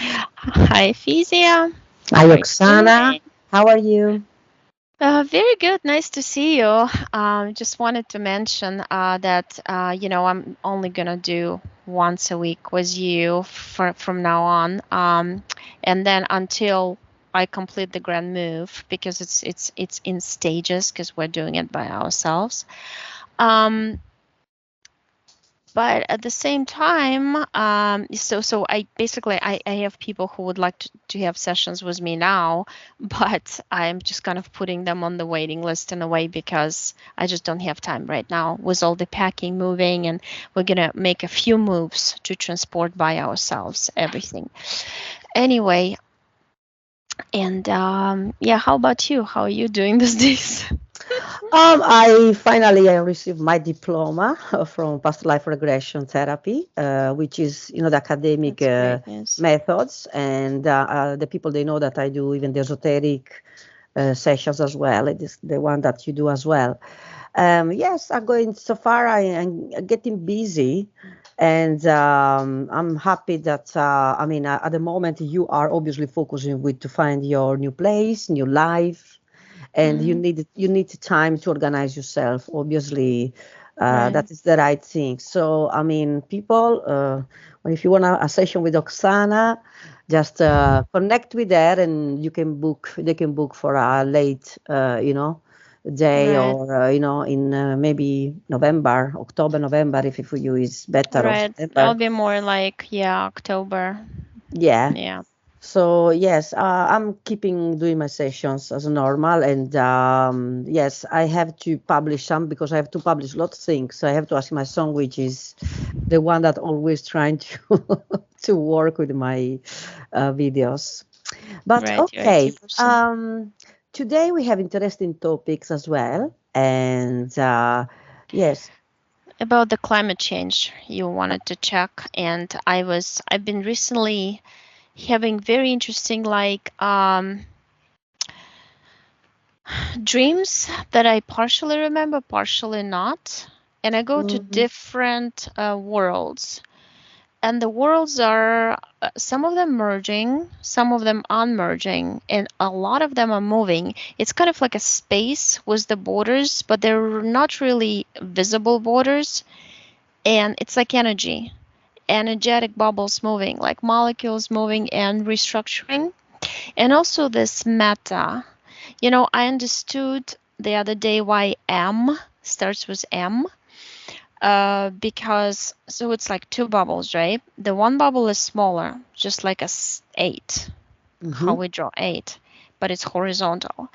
Hi, Efisia. Hi, How are you Oksana. doing? How are you? Very good. Nice to see you. Just wanted to mention that I'm only gonna do once a week with you from now on, and then until I complete the grand move because it's in stages because we're doing it by ourselves. Um, but at the same time, so I basically I have people who would like to have sessions with me now, but I'm just kind of putting them on the waiting list in a way because I just don't have time right now with all the packing, moving, and we're gonna make a few moves to transport by ourselves everything. Anyway, and yeah, how about you? How are you doing these days? I finally received my diploma from past life regression therapy, which is, the academic That's great news. methods, and the people they know that I do even the esoteric sessions as well. It is the one that you do as well. Yes, I'm going so far. I am getting busy, and I'm happy that at the moment you are obviously focusing with to find your new place, new life, and you Hmm. need time to organize yourself. Obviously, Right. that is the right thing. So people, well, if you want a session with Oksana, just connect with her, and you can book. They can book for a late, day, Right. or in maybe November, October, November, if it for you is better, or Right. I'll September. be more like, yeah, October. Yeah. Yeah. So yes, I'm keeping doing my sessions as normal, and yes, I have to publish some because I have to publish lots of things. So I have to ask my son, which is the one that always trying to to work with my videos. But Right. You're IT okay, person. today we have interesting topics as well, and yes. About the climate change you wanted to check, and I've been recently having very interesting dreams that I partially remember, partially not. And I go to Mhm. different worlds. And the worlds are some of them merging, some of them unmerging, and a lot of them are moving. It's kind of like a space with the borders, but they're not really visible borders. And it's like energy, energetic bubbles moving, like molecules moving and restructuring. And also this meta. I understood the other day why M starts with M, because so it's like two bubbles, right? The one bubble is smaller, just like a eight, how Mhm. we draw eight, but it's horizontal.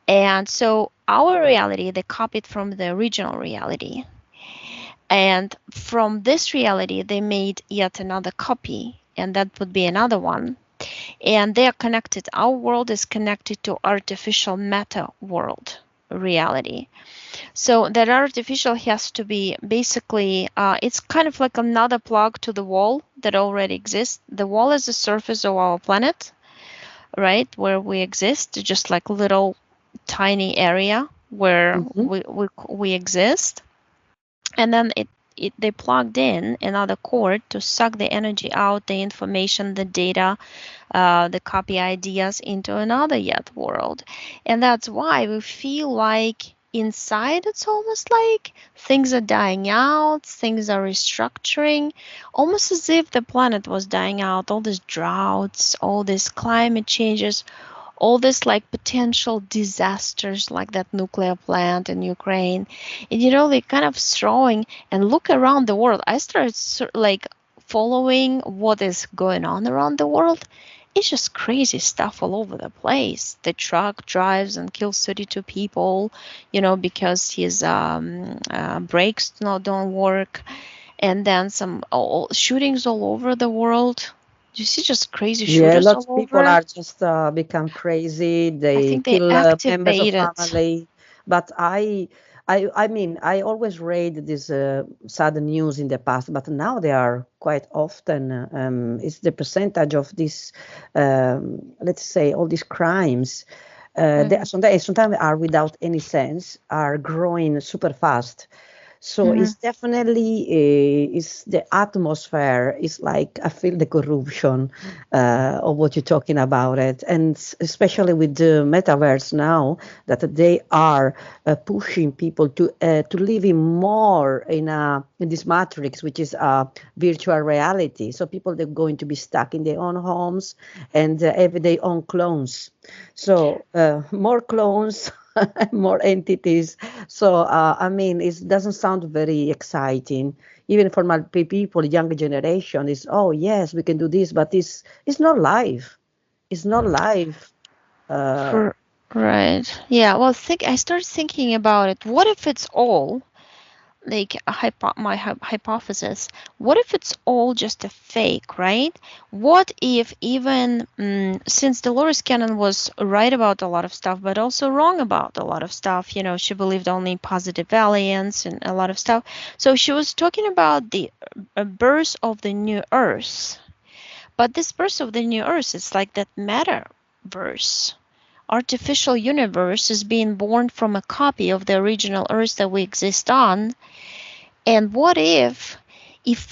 And so our reality, they copied from the original reality. And from this reality, they made yet another copy, and that would be another one. And they are connected. Our world is connected to artificial meta world reality. So that artificial has to be basically, it's kind of like another plug to the wall that already exists. The wall is the surface of our planet, right, where we exist, just like little tiny area where Mhm. we exist. And then they plugged in another cord to suck the energy out, the information, the data, the copy ideas into another yet world. And that's why we feel like inside it's almost like things are dying out, things are restructuring, almost as if the planet was dying out, all these droughts, all these climate changes, all this like potential disasters like that nuclear plant in Ukraine. And they kind of throwing and look around the world. I started like following what is going on around the world. It's just crazy stuff all over the place. The truck drives and kills 32 people, because his brakes don't work, and then some shootings all over the world. You see just crazy Yeah, shooters lots all of people over. are just become crazy. I They think they kill members of activated. family. But I always read this sad news in the past, but now they are quite often. It's the percentage of this, let's say, all these crimes. They Hmm. sometimes are without any sense, are growing super fast. So it's definitely it's the atmosphere is like I feel the corruption of what you're talking about it, and especially with the metaverse now that they are pushing people to live in more in this matrix, which is virtual reality. So people they're going to be stuck in their own homes and have their own clones. So more clones. More entities. So, I mean, it doesn't sound very exciting. Even for my people, younger generation, is oh yes, we can do this, but it's not live. It's not live. Uh, Right. Yeah. Well, I started thinking about it. What if it's all like my hypothesis? What if it's all just a fake, right? What if even since Dolores Cannon was right about a lot of stuff, but also wrong about a lot of stuff, she believed only in positive aliens and a lot of stuff. So she was talking about the birth of the new Earth. But this birth of the new Earth is like that metaverse artificial universe is being born from a copy of the original Earth that we exist on. And what if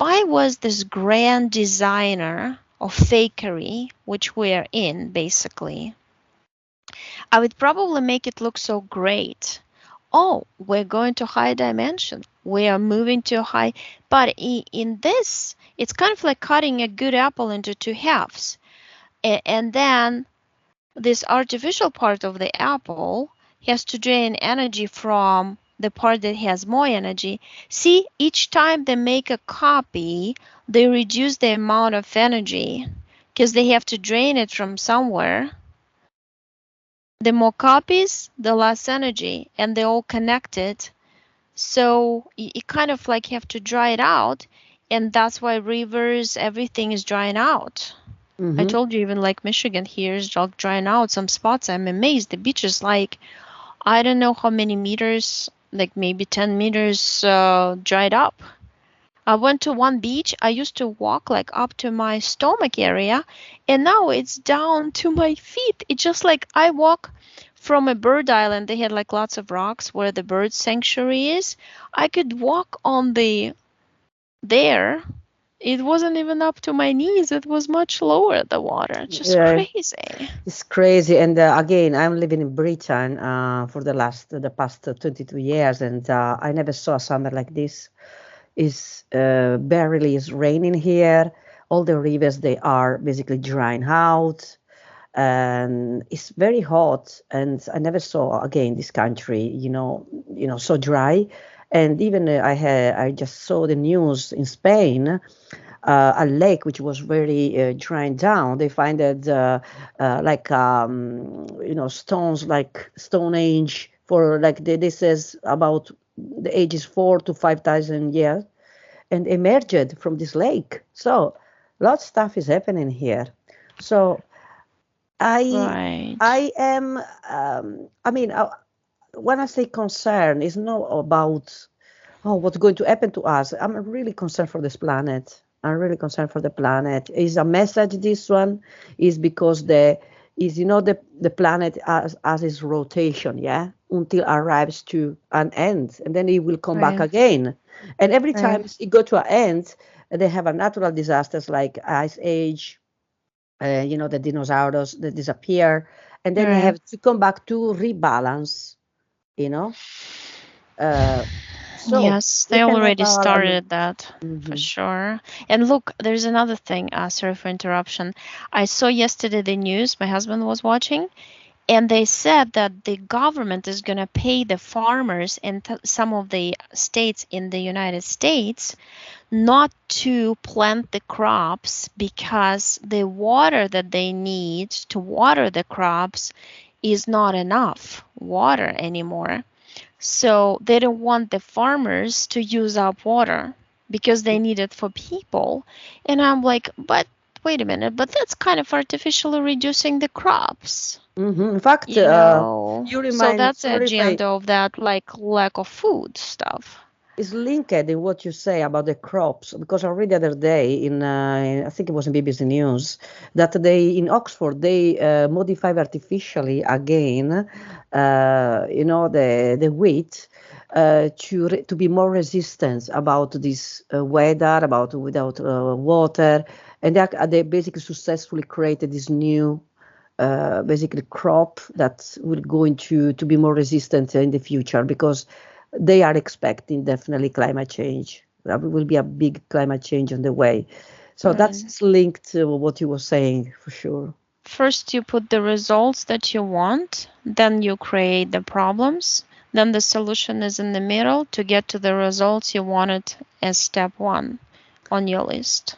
I was this grand designer of fakery, which we're in basically, I would probably make it look so great. Oh, we're going to high dimension. We are moving to high. But in this, it's kind of like cutting a good apple into two halves. And then this artificial part of the apple has to drain energy from the part that has more energy. See, each time they make a copy, they reduce the amount of energy because they have to drain it from somewhere. The more copies, the less energy, and they're all connected. So you kind of like have to dry it out, and that's why rivers, everything is drying out. I told you even like Michigan here is drying out some spots. I'm amazed. The beach is like, I don't know how many meters, like maybe 10 meters dried up. I went to one beach. I used to walk like up to my stomach area, and now it's down to my feet. It's just like I walk from a bird island. They had like lots of rocks where the bird sanctuary is. I could walk on there. It wasn't even up to my knees. It was much lower, the water. It's just yeah, crazy. it's crazy. And again, I'm living in Britain for the past 22 years, and I never saw a summer like this. It's barely is raining here. All the rivers they are basically drying out. And it's very hot, and I never saw again this country so dry. And even I just saw the news in Spain, a lake which was very drying down. They find that like stones like Stone Age for like this is about the ages 4 to 5,000 years, and emerged from this lake. So lots of stuff is happening here. So Right. I am. I mean, when I say concern, it's not about what's going to happen to us. I'm really concerned for this planet. I'm really concerned for the planet. Is a message. This one is because the planet as its rotation, yeah, until arrives to an end, and then it will come back Right. again. And every time Right. it go to an end, they have a natural disasters like ice age, the dinosaurs that disappear, and then they Right. have to come back to rebalance, you know. Uh, so Yes, we they can have already started that for mhm. sure. And look, there's another thing. Sorry for interruption. I saw yesterday the news. My husband was watching, and they said that the government is going to pay the farmers in some of the states in the United States not to plant the crops because the water that they need to water the crops is not enough water anymore. So they don't want the farmers to use up water because they need it for people. And I'm like, but wait a minute, but that's kind of artificially reducing the crops, In fact, you So remind. that's the Sorry if I agenda of that like lack of food stuff. is linked in what you say about the crops, because I read the other day I think it was in BBC News that they in Oxford they modify artificially again, the wheat, to be more resistant about this weather, about without water, and they basically successfully created this new basically crop that will going to be more resistant in the future, because they are expecting definitely climate change. There will be a big climate change on the way. So that's linked to what you were saying, for sure. First, you put the results that you want, then you create the problems, then the solution is in the middle to get to the results you wanted as step one on your list.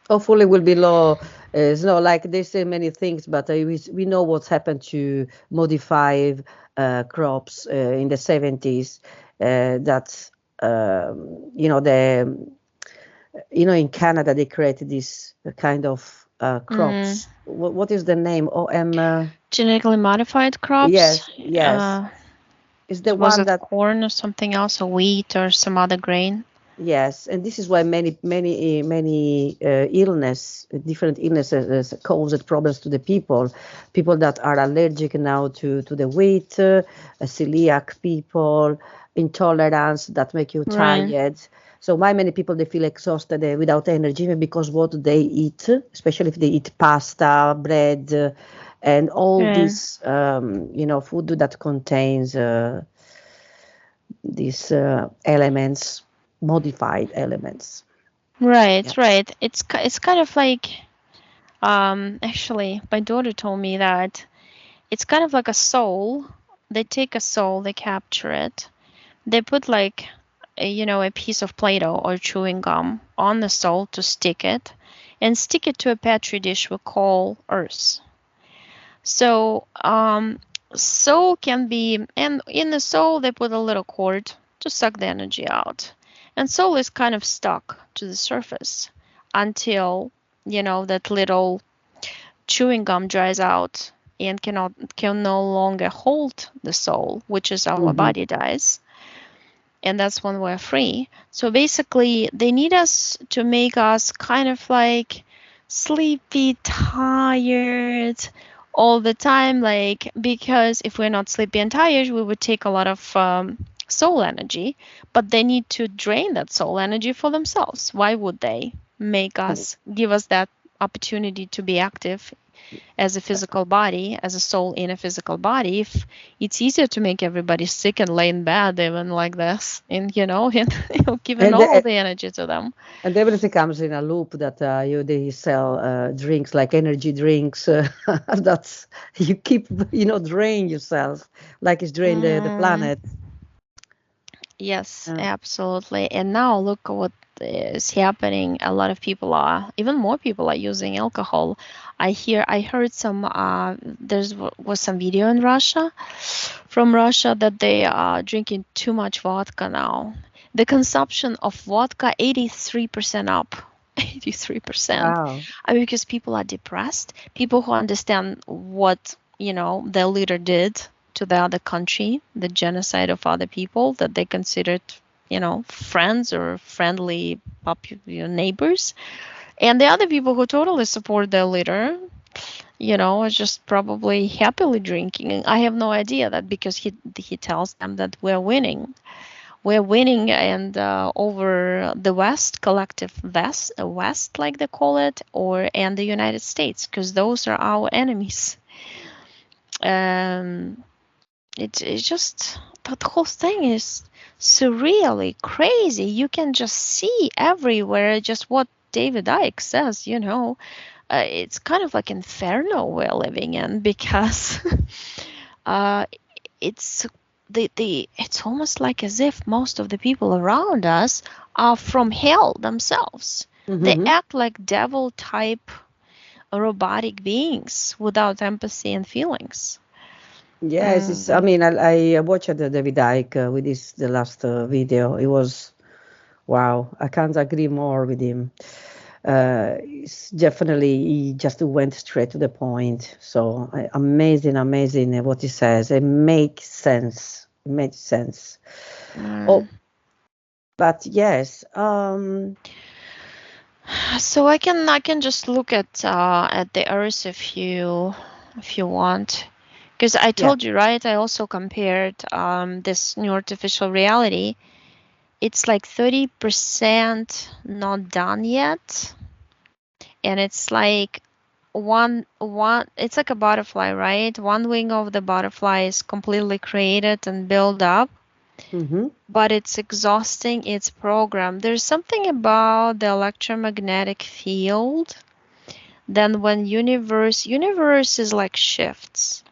Hopefully will be low. It's not like they say many things, but we know what's happened to modified crops in the 70s. That in Canada they created this kind of crops. What is the name? Genetically modified crops. Yes. Is the Was one it that corn or something else, or wheat or some other grain? Yes, and this is why many different illnesses caused problems to the people. People that are allergic now to the wheat, celiac people, intolerance that make you tired. So why many people they feel exhausted without energy because what they eat, especially if they eat pasta, bread, and all this food that contains these elements, modified elements. Right. It's kind of like, actually, my daughter told me that it's kind of like a soul. They take a soul, they capture it, they put like a piece of Play-Doh or chewing gum on the soul to stick it, and stick it to a petri dish we call Earth. So soul can be, and in the soul they put a little cord to suck the energy out, and soul is kind of stuck to the surface until that little chewing gum dries out and can no longer hold the soul, which is our body dies, and that's when we're free. So basically they need us to make us kind of like sleepy, tired all the time, like, because if we're not sleepy and tired, we would take a lot of soul energy, but they need to drain that soul energy for themselves. Why would they give us that opportunity to be active as a physical body, as a soul in a physical body, if it's easier to make everybody sick and lay in bed even like this, and giving all the energy to them. And everything comes in a loop that they sell drinks like energy drinks that you keep drain yourself like it's drained the planet. Yes, absolutely. And now look what is happening. A lot of people even more people are using alcohol. I heard was some video in Russia, from Russia, that they are drinking too much vodka now. The consumption of vodka 83% up. 83%. Wow. Because people are depressed. People who understand what their leader did to the other country, the genocide of other people that they considered, friends or friendly neighbors, and the other people who totally support their leader, are just probably happily drinking. I have no idea that, because he tells them that we're winning. We're winning, and over the West, collective West, like they call it, and the United States, because those are our enemies. It's just, the whole thing is surreally crazy. You can just see everywhere just what David Icke says, it's kind of like inferno we're living in, because it's it's almost like as if most of the people around us are from hell themselves. They act like devil type robotic beings without empathy and feelings. Yes, I watched David Icke with the last video. It was, wow, I can't agree more with him. It's definitely, he just went straight to the point. So amazing what he says. It makes sense. It makes sense. Oh, but yes. So I can just look at the Earth if you want. Because I told you, right? I also compared this new artificial reality. It's like 30% not done yet, and it's like one it's like a butterfly, right? One wing of the butterfly is completely created and built up, but it's exhausting its program. There's something about the electromagnetic field. Then when universe is like shifts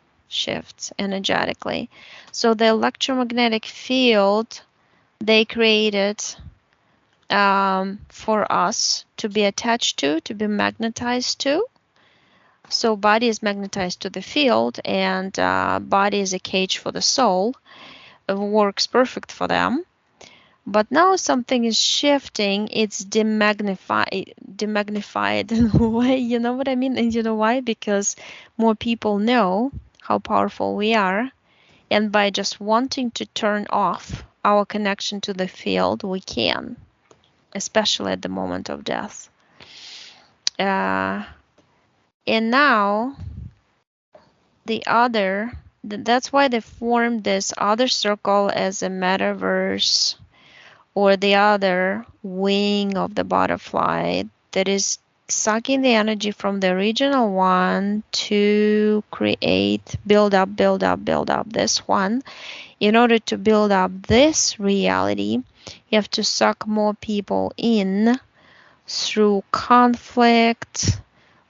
energetically. So the electromagnetic field they created for us to be attached to be magnetized to. So body is magnetized to the field, and body is a cage for the soul. It works perfect for them. But now something is shifting. It's demagnified in a way. You know what I mean? And you know why? Because more people know how powerful we are, and by just wanting to turn off our connection to the field, we can, especially at the moment of death. And now that's why they formed this other circle as a metaverse, or the other wing of the butterfly that is sucking the energy from the original one to build up this one. In order to build up this reality, you have to suck more people in through conflict,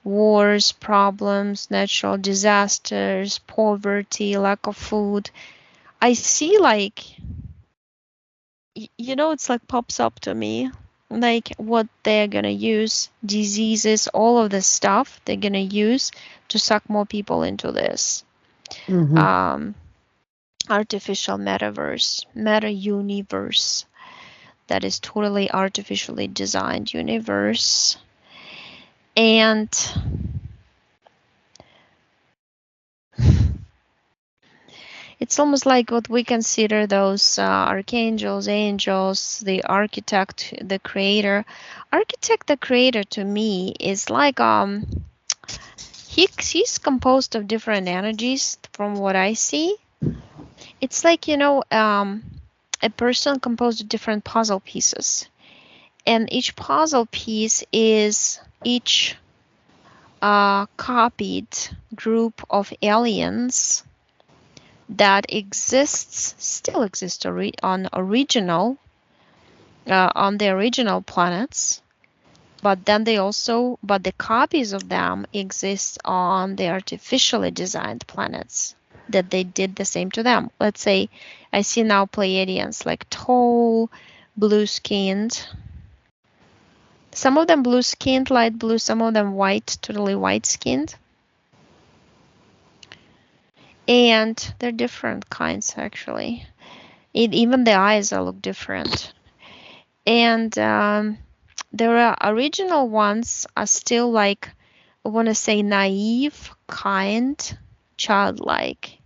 wars, problems, natural disasters, poverty, lack of food. I see, like, it's like pops up to me, like what they're gonna use, diseases, all of this stuff they're gonna use to suck more people into this artificial meta universe that is totally artificially designed universe. And it's almost like what we consider those archangels, angels, the architect, the creator. Architect, the creator, to me is like he's composed of different energies from what I see. It's like, a person composed of different puzzle pieces, and each puzzle piece is each copied group of aliens that still exist on the original planets, but then the copies of them exist on the artificially designed planets that they did the same to them. Let's say I see now Pleiadians, like tall, blue-skinned. Some of them blue-skinned, light blue, some of them white, totally white-skinned. And they're different kinds, actually. Even the eyes look different. And there are original ones are still, like, I want to say, naive, kind, childlike.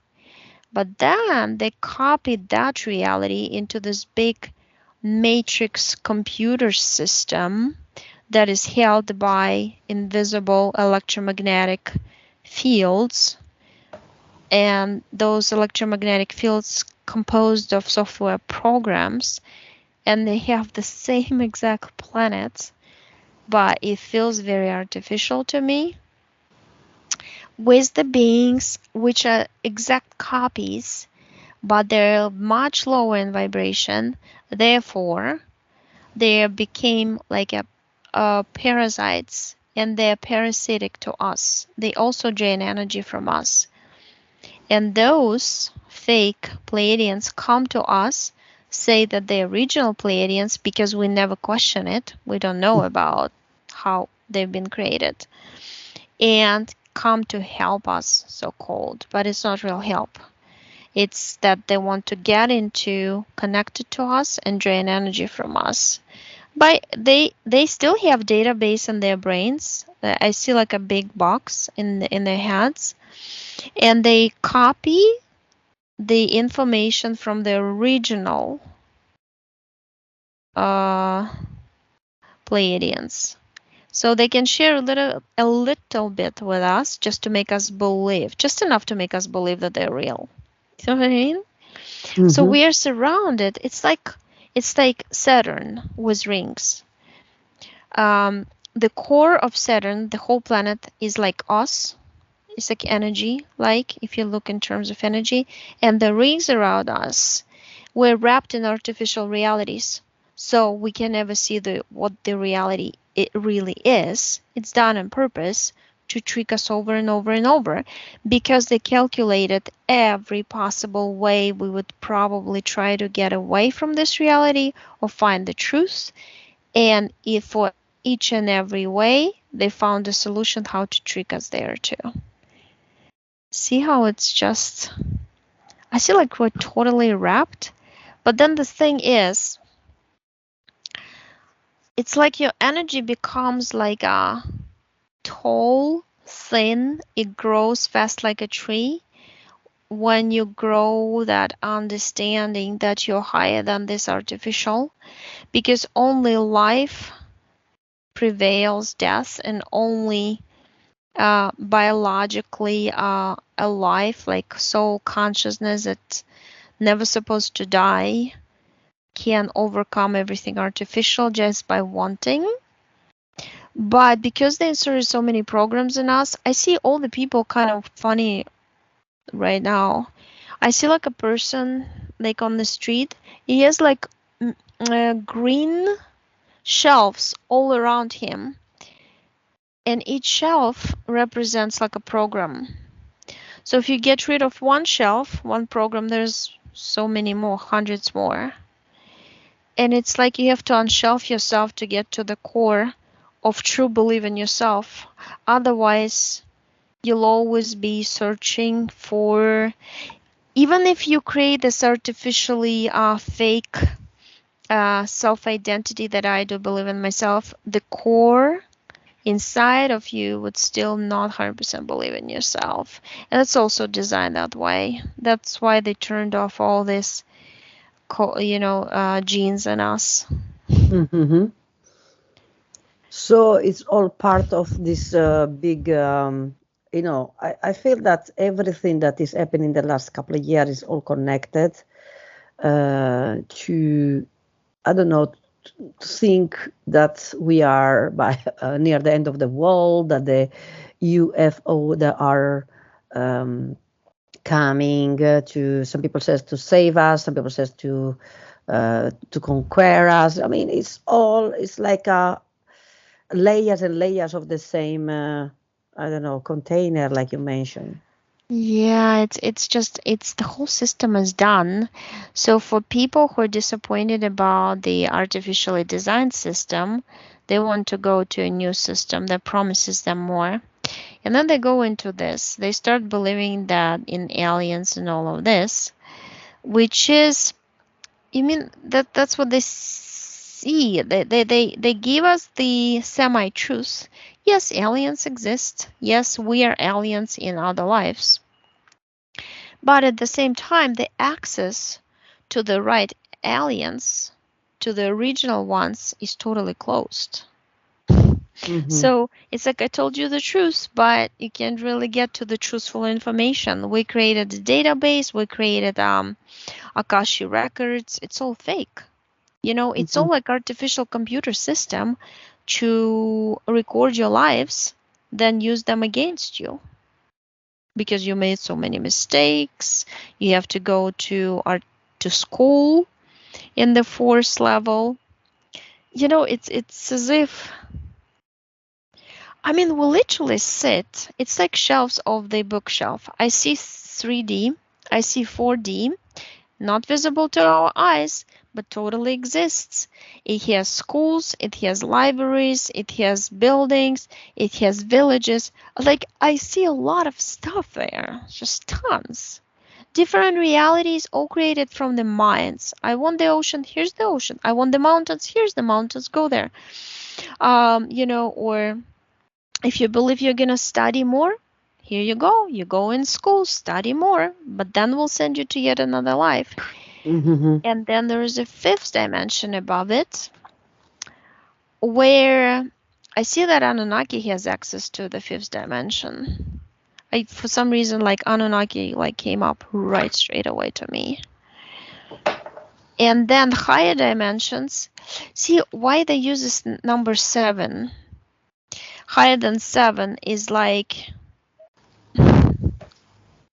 But then they copied that reality into this big matrix computer system that is held by invisible electromagnetic fields. And those electromagnetic fields composed of software programs, and they have the same exact planets, but it feels very artificial to me, with the beings which are exact copies, but they're much lower in vibration. Therefore, they became like parasites, and they're parasitic to us. They also drain energy from us. And those fake Pleiadians come to us, say that they're original Pleiadians, because we never question it. We don't know about how they've been created, and come to help us, so-called, but it's not real help. It's that they want to get into, connected to us, and drain energy from us. But they still have database in their brains. I see like a big box in their heads, and they copy the information from the original Pleiadians. So they can share a little bit with us just to make us believe, just enough to make us believe that they're real. You know what I mean? So we are surrounded. It's like Saturn with rings. The core of Saturn, the whole planet, is like us. It's like energy, like if you look in terms of energy, and the rings around us, we're wrapped in artificial realities. So we can never see what the reality it really is. It's done on purpose to trick us over and over and over, because they calculated every possible way we would probably try to get away from this reality or find the truth. And if for each and every way, they found a solution how to trick us there too. See how it's just, I feel like we're totally wrapped. But then the thing is, it's like your energy becomes like a tall, thin, it grows fast like a tree when you grow that understanding that you're higher than this artificial, because only life prevails death, and only biologically alive, like soul consciousness that's never supposed to die, can overcome everything artificial just by wanting. But because they inserted so many programs in us, I see all the people kind of funny right now. I see like a person like on the street. He has like green shelves all around him, and each shelf represents like a program. So if you get rid of one shelf, one program, there's so many more, hundreds more. And it's like you have to unshelf yourself to get to the core of true belief in yourself. Otherwise, you'll always be searching for, even if you create this artificially fake self-identity that I do believe in myself, the core inside of you would still not 100% believe in yourself. And it's also designed that way. That's why they turned off all this, genes in us. So it's all part of this big, I feel that everything that is happening in the last couple of years is all connected to, I don't know, to think that we are by near the end of the world, that the UFO that are coming to, some people says to save us, some people says to conquer us. I mean, it's like layers and layers of the same, I don't know, container, like you mentioned. Yeah, it's the whole system is done. So for people who are disappointed about the artificially designed system, they want to go to a new system that promises them more. And then they go into this. They start believing that in aliens and all of this, which is, you mean that's what they see. They give us the semi-truth. Yes, aliens exist. Yes, we are aliens in other lives. But at the same time, the access to the right aliens, to the original ones, is totally closed. So it's like I told you the truth, but you can't really get to the truthful information. We created a database, we created Akashi records. It's all fake. It's all like artificial computer system to record your lives, then use them against you. Because you made so many mistakes, you have to go to school in the 4th level. It's as if, I mean, we literally sit. It's like shelves of the bookshelf. I see 3D, I see 4D, not visible to our eyes, but totally exists. It has schools, it has libraries, it has buildings, it has villages. Like, I see a lot of stuff there, just tons. Different realities all created from the minds. I want the ocean, here's the ocean. I want the mountains, here's the mountains, go there. Or if you believe you're gonna study more, here you go. You go in school, study more, but then we'll send you to yet another life. And then there is a 5th dimension above it, where I see that Anunnaki has access to the fifth dimension. For some reason, like Anunnaki like came up right straight away to me. And then higher dimensions, see why they use this number 7. Higher than 7 is like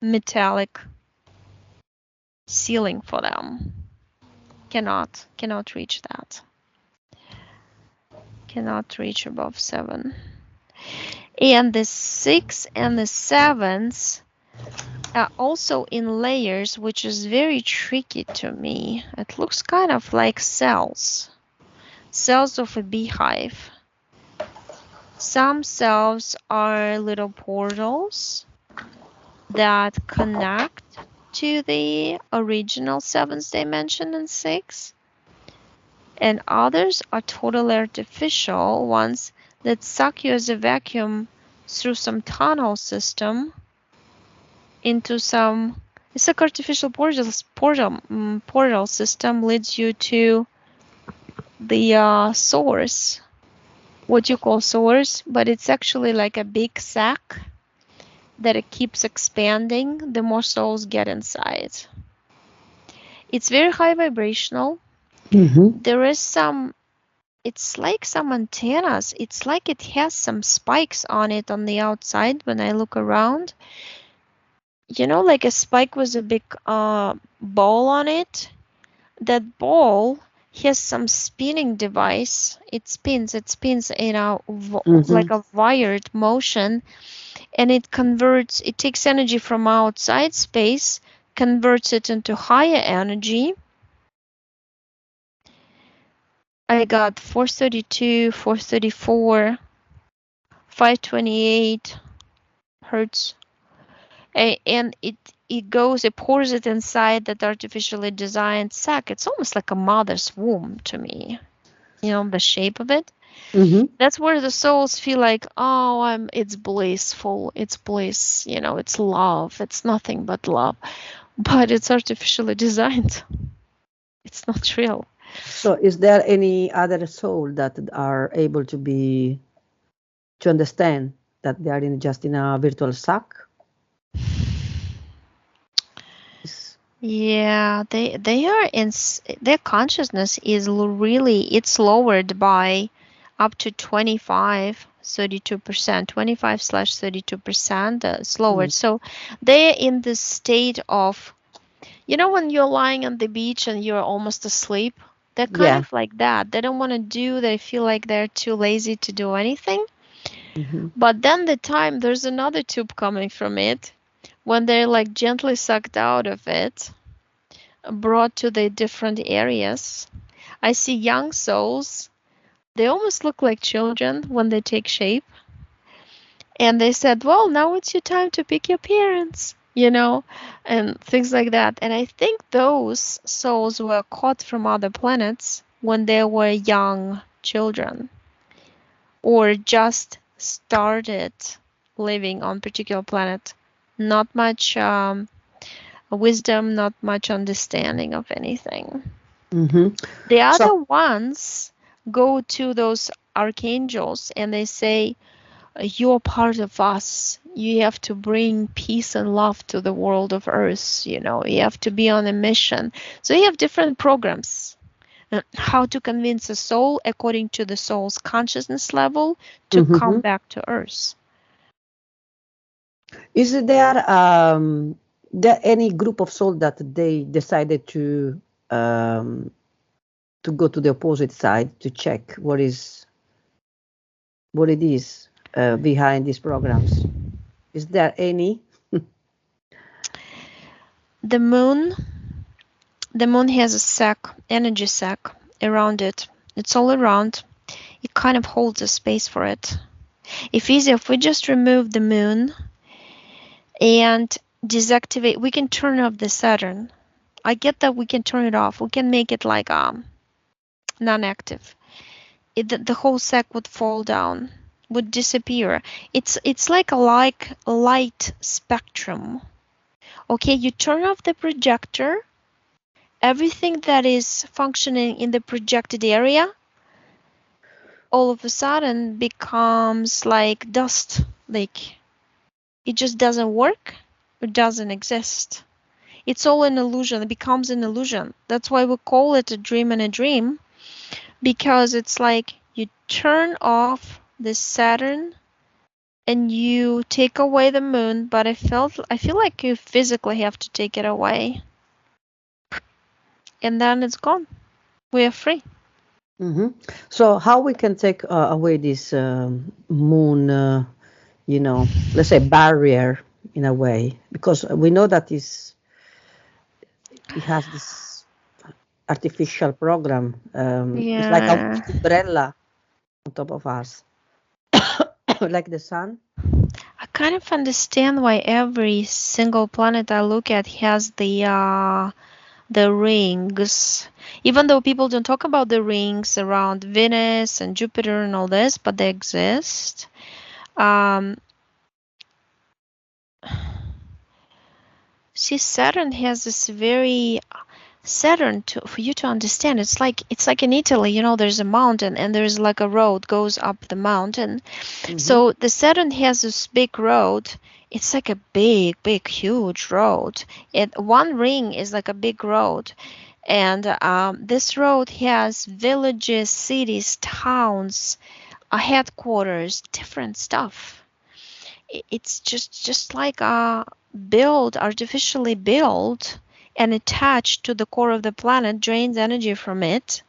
metallic ceiling for them. Cannot reach that. Cannot reach above 7. And the 6 and the 7s are also in layers, which is very tricky to me. It looks kind of like cells of a beehive. Some cells are little portals that connect to the original 7th dimension and 6, and others are totally artificial ones that suck you as a vacuum through some tunnel system into some. It's like artificial portal system leads you to the source, what you call source, but it's actually like a big sack that it keeps expanding the more souls get inside. It's very high vibrational. There is some, it's like some antennas. It's like it has some spikes on it on the outside when I look around. You know, like a spike with a big ball on it. That ball has some spinning device. It spins in a like a wired motion, and it takes energy from outside space, converts it into higher energy. I got 432, 434, 528 hertz, and it pours it inside that artificially designed sac. It's almost like a mother's womb to me, you know, the shape of it. That's where the souls feel like, oh, it's blissful, it's bliss, you know, it's love, it's nothing but love, but it's artificially designed. It's not real. So is there any other soul that are able to understand that they are just in a virtual sack? Yeah, they are in their consciousness is really, it's lowered by up to 32%, 25/32%. It's lowered. So they're in this state of, you know, when you're lying on the beach and you're almost asleep, they're kind of like that. They don't want to do, they feel like they're too lazy to do anything. But then there's another tube coming from it, when they're like gently sucked out of it, brought to the different areas. I see young souls. They almost look like children when they take shape. And they said, well, now it's your time to pick your parents, you know, and things like that. And I think those souls were caught from other planets when they were young children, or just started living on particular planet. Not much wisdom, not much understanding of anything. The other ones go to those archangels and they say, you're part of us. You have to bring peace and love to the world of Earth. You know, you have to be on a mission. So you have different programs. How to convince a soul according to the soul's consciousness level to come back to Earth. Is there any group of souls that they decided to go to the opposite side to check what it is behind these programs? Is there any? The moon has a energy sac around it. It's all around. It kind of holds a space for it. If we just remove the moon and deactivate, we can turn off the Saturn. I get that we can turn it off. We can make it like non-active. The whole sac would fall down, would disappear. It's like a light spectrum. Okay, you turn off the projector. Everything that is functioning in the projected area all of a sudden becomes like dust. Like it just doesn't work or doesn't exist. It's all an illusion. It becomes an illusion. That's why we call it a dream in a dream, because it's like you turn off the Saturn and you take away the moon, but I feel like you physically have to take it away. And then it's gone. We are free. Mm-hmm. So how we can take away this moon, let's say barrier in a way, because we know that it has this artificial program. It's like a Yeah. umbrella on top of us, like the sun. I kind of understand why every single planet I look at has the rings. Even though people don't talk about the rings around Venus and Jupiter and all this, but they exist. Um, See, Saturn has this very Saturn for you to understand. It's like in Italy, there's a mountain and there's like a road goes up the mountain. Mm-hmm. So the Saturn has this big road. It's like a big, big, huge road. One ring is like a big road, and this road has villages, cities, towns, a headquarters, different stuff. It's just like artificially built and attached to the core of the planet, drains energy from it,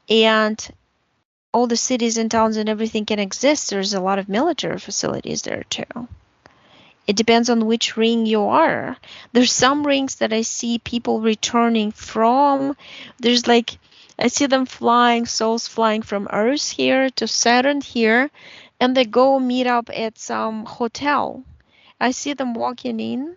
and all the cities and towns and everything can exist. There's a lot of military facilities there too. It depends on which ring you are. There's some rings that I see people returning from. There's like, I see them flying, souls flying from Earth here to Saturn here, and they go meet up at some hotel. I see them walking in,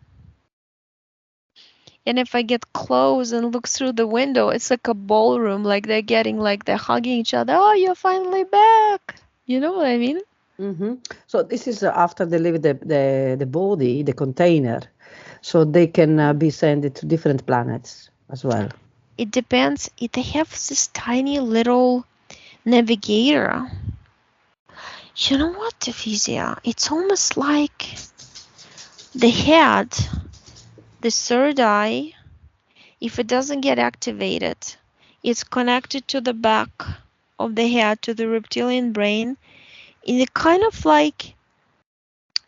and if I get close and look through the window, it's like a ballroom, like they're hugging each other. Oh, you're finally back. You know what I mean? Mm-hmm. So this is after they leave the body, the container, so they can be sent to different planets as well. It depends. They have this tiny little navigator. You know what, Efisia? It's almost like the head, the third eye, if it doesn't get activated, it's connected to the back of the head, to the reptilian brain. It kind of like,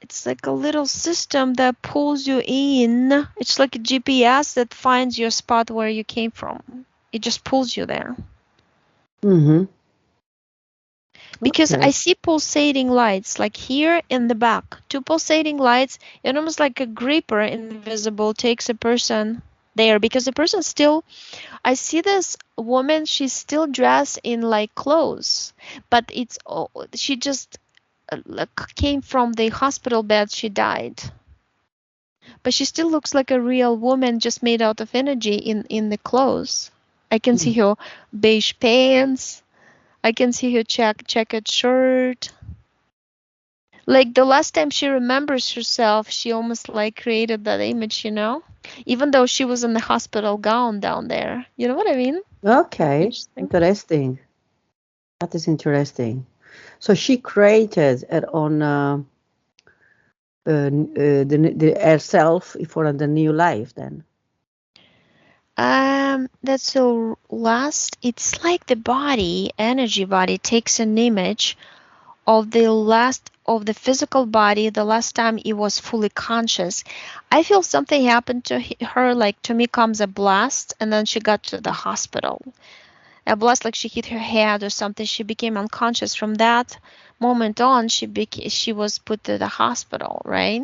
it's like a little system that pulls you in. It's like a GPS that finds your spot where you came from. It just pulls you there. Mm-hmm. Because Okay. I see pulsating lights, like here in the back, two pulsating lights, and almost like a gripper invisible takes a person there, because the person still, I see this woman, she's still dressed in like clothes, but she just came from the hospital bed, she died. But she still looks like a real woman, just made out of energy in the clothes. I can see her beige pants. I can see her checkered shirt. Like the last time she remembers herself, she almost like created that image. Even though she was in the hospital gown down there. You know what I mean? Okay. Interesting. Interesting. That is interesting. So she created her own herself for the new life then. That's so last. It's like the body, energy body, takes an image of the physical body the last time it was fully conscious. I feel something happened to her, like to me comes a blast, and then she got to the hospital. A blast, like she hit her head or something. She became unconscious. From that moment on, she was put to the hospital, right?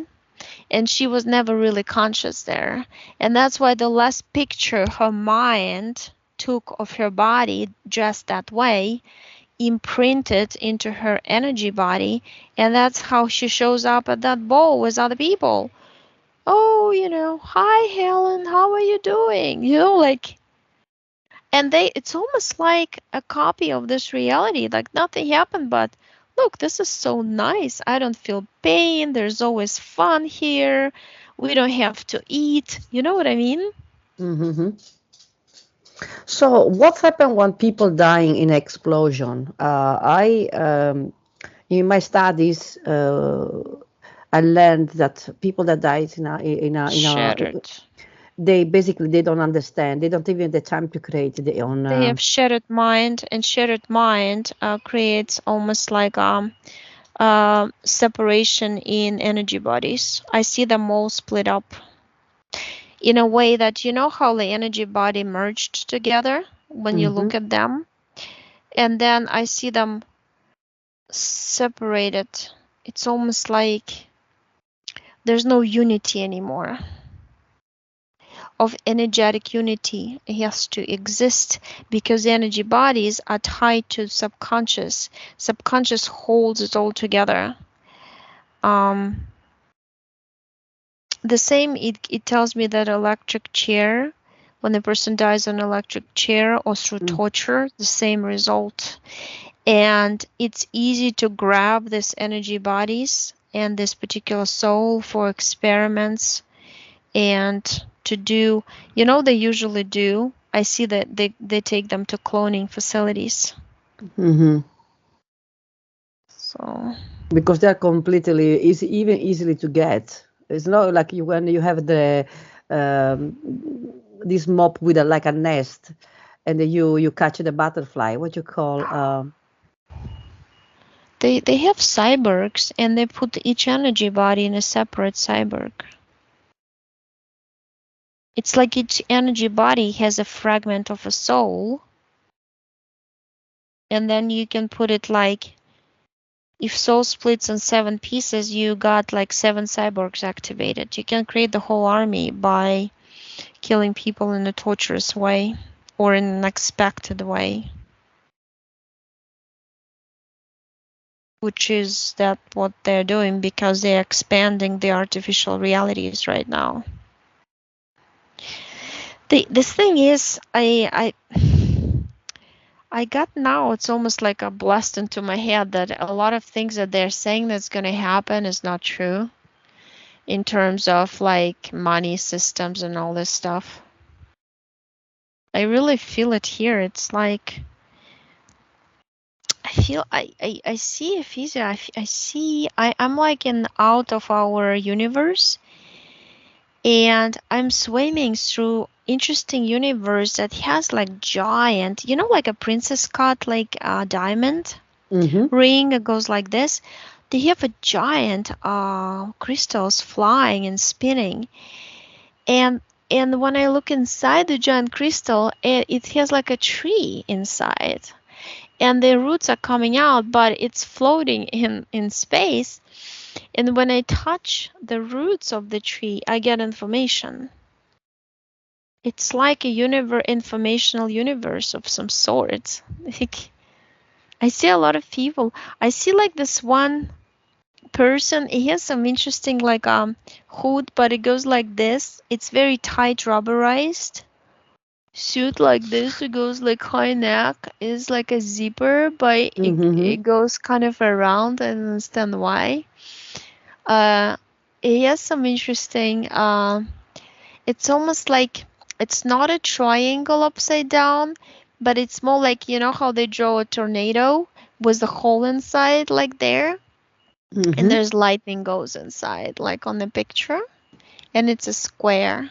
And she was never really conscious there. And that's why the last picture her mind took of her body dressed that way imprinted into her energy body, and that's how she shows up at that ball with other people. Oh, hi Helen, how are you doing? Like, and it's almost like a copy of this reality, like nothing happened, but look, this is so nice. I don't feel pain. There's always fun here. We don't have to eat. You know what I mean? Mm-hmm. So what happened when people dying in explosion? In my studies, I learned that people that died Shattered. they don't understand. They don't even have the time to create their own. They have shattered mind, and shattered mind creates almost like separation in energy bodies. I see them all split up in a way that, you know how the energy body merged together when you look at them, and then I see them separated. It's almost like there's no unity anymore. Of energetic unity has to exist because energy bodies are tied to subconscious. Subconscious holds it all together. The same, it tells me that electric chair, when the person dies on electric chair or through torture, the same result. And it's easy to grab this energy bodies and this particular soul for experiments and to do, you know, they usually do. I see that they take them to cloning facilities. So because they're completely easily to get. It's not like when you have the this mop with like a nest, and you catch the butterfly. What you call? they have cyborgs, and they put each energy body in a separate cyborg. It's like each energy body has a fragment of a soul, and then you can put it like, if soul splits in 7 pieces, you got like 7 cyborgs activated. You can create the whole army by killing people in a torturous way or in an expected way, which is that what they're doing because they're expanding the artificial realities right now. This thing is, I got now, it's almost like a blast into my head that a lot of things that they're saying that's going to happen is not true in terms of like money systems and all this stuff. I really feel it here. It's like I feel I see Efisia. I see I'm like in out of our universe, and I'm swimming through interesting universe that has like giant, you know, like a princess cut, like a diamond ring. It goes like this. They have a giant crystals flying and spinning, and when I look inside the giant crystal, it has like a tree inside, and the roots are coming out, but it's floating in space. And when I touch the roots of the tree, I get information. It's like a informational universe of some sort. Like, I see a lot of people. I see like this one person, he has some interesting like hood, but it goes like this. It's very tight rubberized. Suit like this, it goes like high neck, is like a zipper, but it goes kind of around. I don't understand why. It has some interesting, it's almost like, it's not a triangle upside down, but it's more like, you know how they draw a tornado with the hole inside like there, and there's lightning goes inside like on the picture, and it's a square,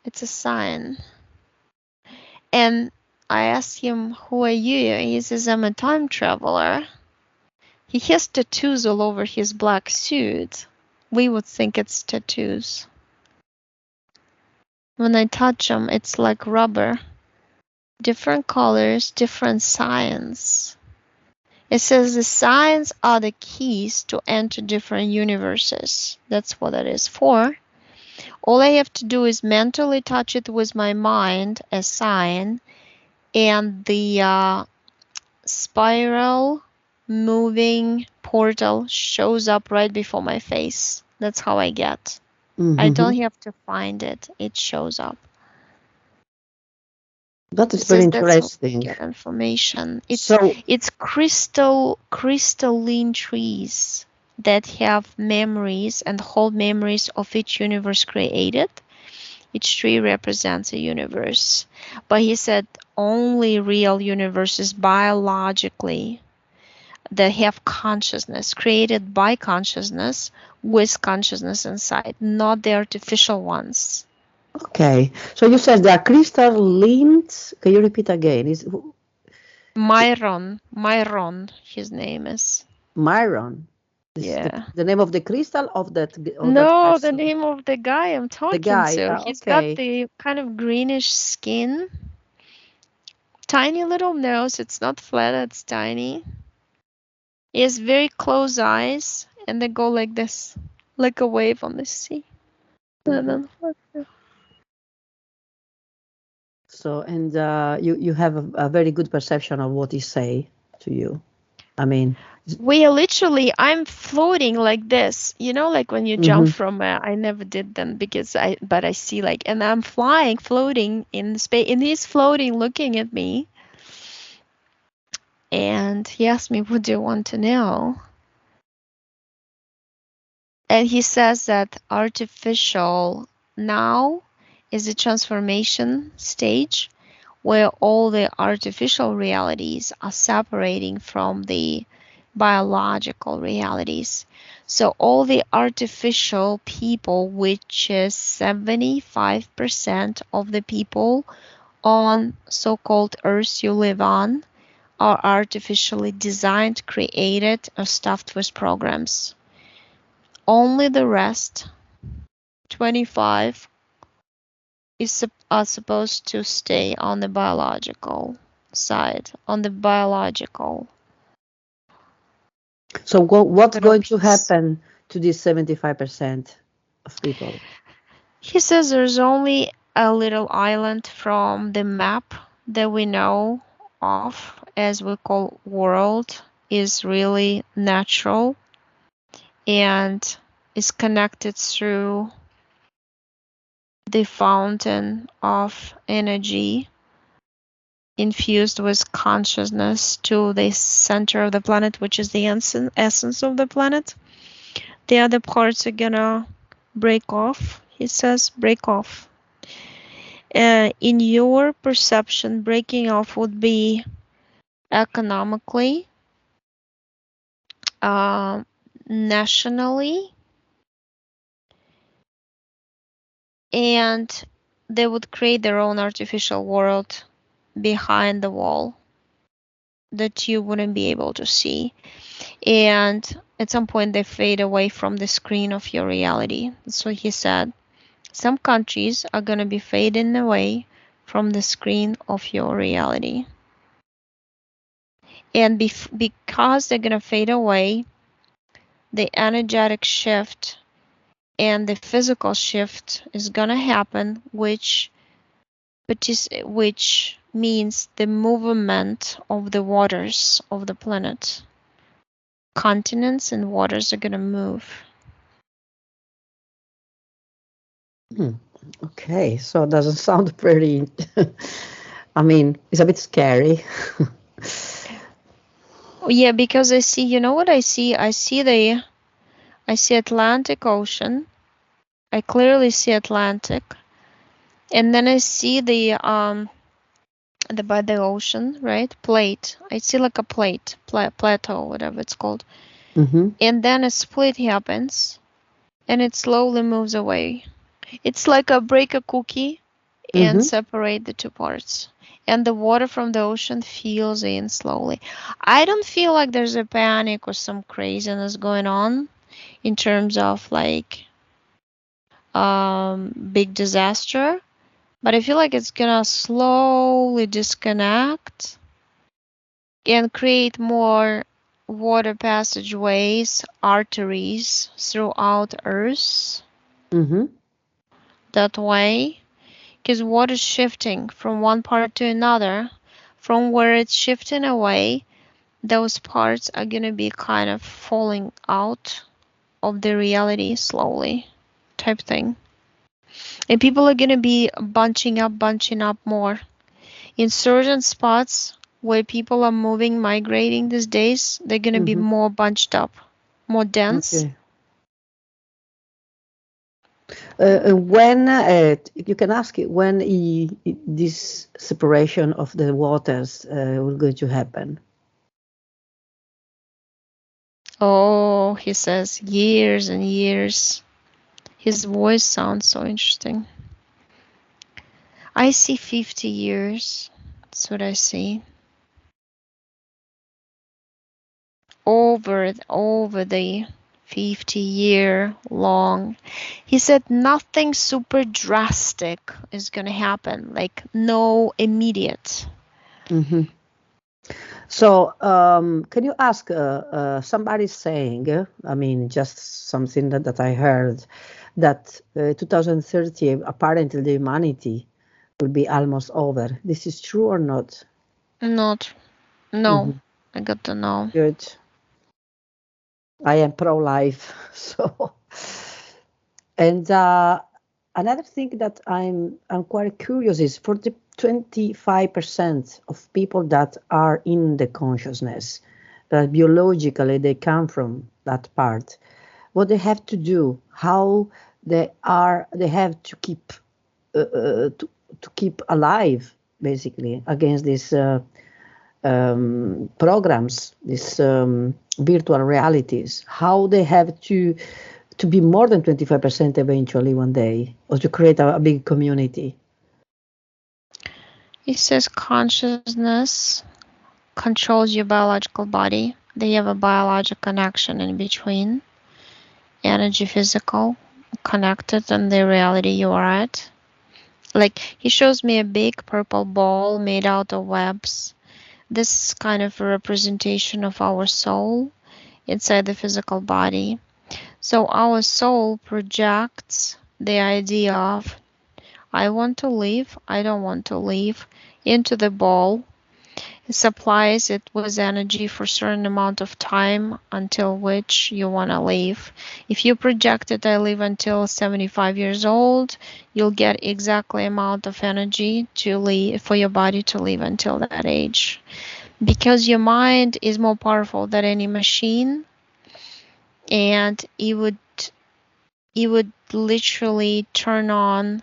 it's a sign. And I asked him, who are you? He says, I'm a time traveler. He has tattoos all over his black suit. We would think it's tattoos. When I touch them, it's like rubber. Different colors, different signs. It says the signs are the keys to enter different universes. That's what it is for. All I have to do is mentally touch it with my mind, a sign, and the spiral moving portal shows up right before my face. That's how I get. I don't have to find it. It shows up. That is very interesting. That's how I get information. It's crystalline trees that have memories and hold memories of each universe created. Each tree represents a universe. But he said only real universes biologically that have consciousness, created by consciousness, with consciousness inside, not the artificial ones. Okay. So you said there are crystal linked. Can you repeat again? Myron, his name is. Myron. This is Yeah. the name of the crystal of that No, the person. name of the guy I'm The talking guy. to. He's got Okay. the kind of greenish skin, tiny little nose. It's not flat, it's tiny. He has very close eyes, and they go like this, like a wave on the sea. Mhm. So, and you have a very good perception of what he say to you. I mean, I'm floating like this, like when you jump from, I never did them but I see and I'm flying, floating in space, and he's floating looking at me. And he asked me, what do you want to know? And he says that artificial now is a transformation stage where all the artificial realities are separating from the biological realities. So all the artificial people, which is 75% of the people on so-called Earth you live on, are artificially designed, created, or stuffed with programs. Only the rest, 25, are supposed to stay on the biological side, on the biological. So what's going to groups. happen to this 75% of people? He says there's only a little island from the map that we know of, as we call world, is really natural and is connected through the fountain of energy infused with consciousness to the center of the planet, which is the essence of the planet. The other parts are gonna break off. He says, break off. In your perception, breaking off would be economically, nationally, and they would create their own artificial world behind the wall that you wouldn't be able to see. And at some point, they fade away from the screen of your reality. That's what he said. Some countries are going to be fading away from the screen of your reality. And because they're going to fade away, the energetic shift and the physical shift is going to happen, which means the movement of the waters of the planet. Continents and waters are going to move. Okay, so it doesn't sound pretty. I mean, it's a bit scary. Yeah, because I see, you know what I see? I see Atlantic Ocean. I clearly see Atlantic. And then I see by the ocean, right? Plate. I see like a plate, plateau, whatever it's called. And then a split happens, and it slowly moves away. It's like a break a cookie and separate the two parts. And the water from the ocean fills in slowly. I don't feel like there's a panic or some craziness going on in terms of big disaster, but I feel like it's gonna slowly disconnect and create more water passageways, arteries throughout Earth. That way, because water is shifting from one part to another. From where it's shifting away, those parts are going to be kind of falling out of the reality slowly, type thing. And people are going to be bunching up more. In certain spots where people are moving, migrating these days, they're going to be more bunched up, more dense. Okay. When you can ask it when this separation of the waters will going to happen. Oh, he says years and years. His voice sounds so interesting. I see 50 years. That's what I see. Over the 50-year long. He said nothing super drastic is going to happen, like no immediate. Mm-hmm. So, can you ask somebody saying, I mean, just something that I heard, that 2030, apparently the humanity will be almost over. This is true or not? Not, no, I got to know. Good. I am pro-life, so. And another thing that I'm quite curious is for the 25% of people that are in the consciousness, that biologically they come from that part, what they have to do, how they have to keep to keep alive, basically, against these programs, these virtual realities, how they have to be more than 25% eventually one day, or to create a big community. He says consciousness controls your biological body. They have a biological connection in between. Energy, physical, connected in the reality you are at. Like, he shows me a big purple ball made out of webs. This is kind of a representation of our soul inside the physical body. So our soul projects the idea of, I want to live, I don't want to live, into the ball. It supplies it with energy for a certain amount of time until which you want to live. If you project it, I live until 75 years old, you'll get exactly amount of energy to live, for your body to live until that age. Because your mind is more powerful than any machine, and it would literally turn on,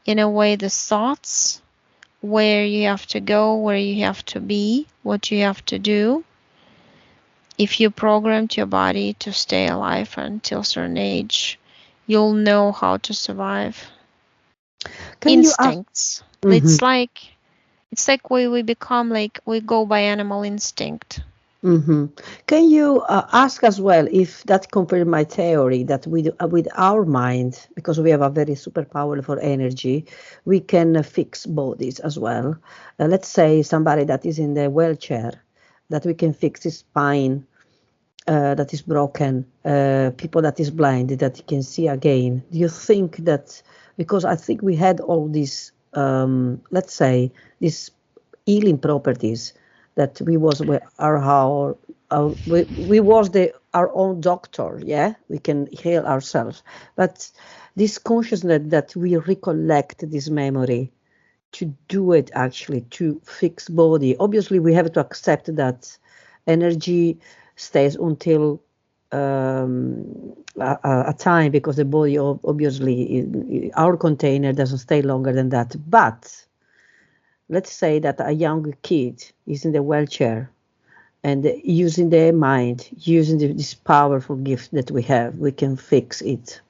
in a way, the thoughts, where you have to go, where you have to be, what you have to do. If you programmed your body to stay alive until a certain age, you'll know how to survive. Instincts. It's like we become, like, we go by animal instinct. Mm-hmm. Can you ask as well if that confirms my theory that with our mind, because we have a very super powerful energy, we can fix bodies as well. Let's say somebody that is in the wheelchair, that we can fix his spine that is broken, people that is blind that can see again. Do you think that, because I think we had all these, let's say, these healing properties, that we was we was our own doctor, yeah, we can heal ourselves, but this consciousness that we recollect this memory to do it, actually to fix body, obviously we have to accept that energy stays until a time, because the body obviously, our container doesn't stay longer than that. But let's say that a young kid is in the wheelchair and using their mind, using this powerful gift that we have, we can fix it.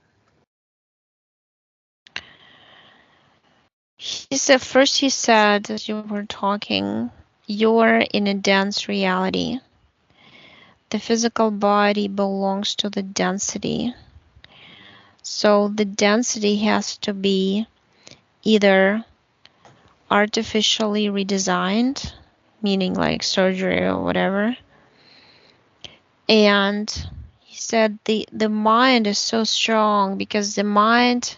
He said, as you were talking, you're in a dense reality. The physical body belongs to the density. So the density has to be either artificially redesigned, meaning like surgery or whatever. And he said the mind is so strong, because the mind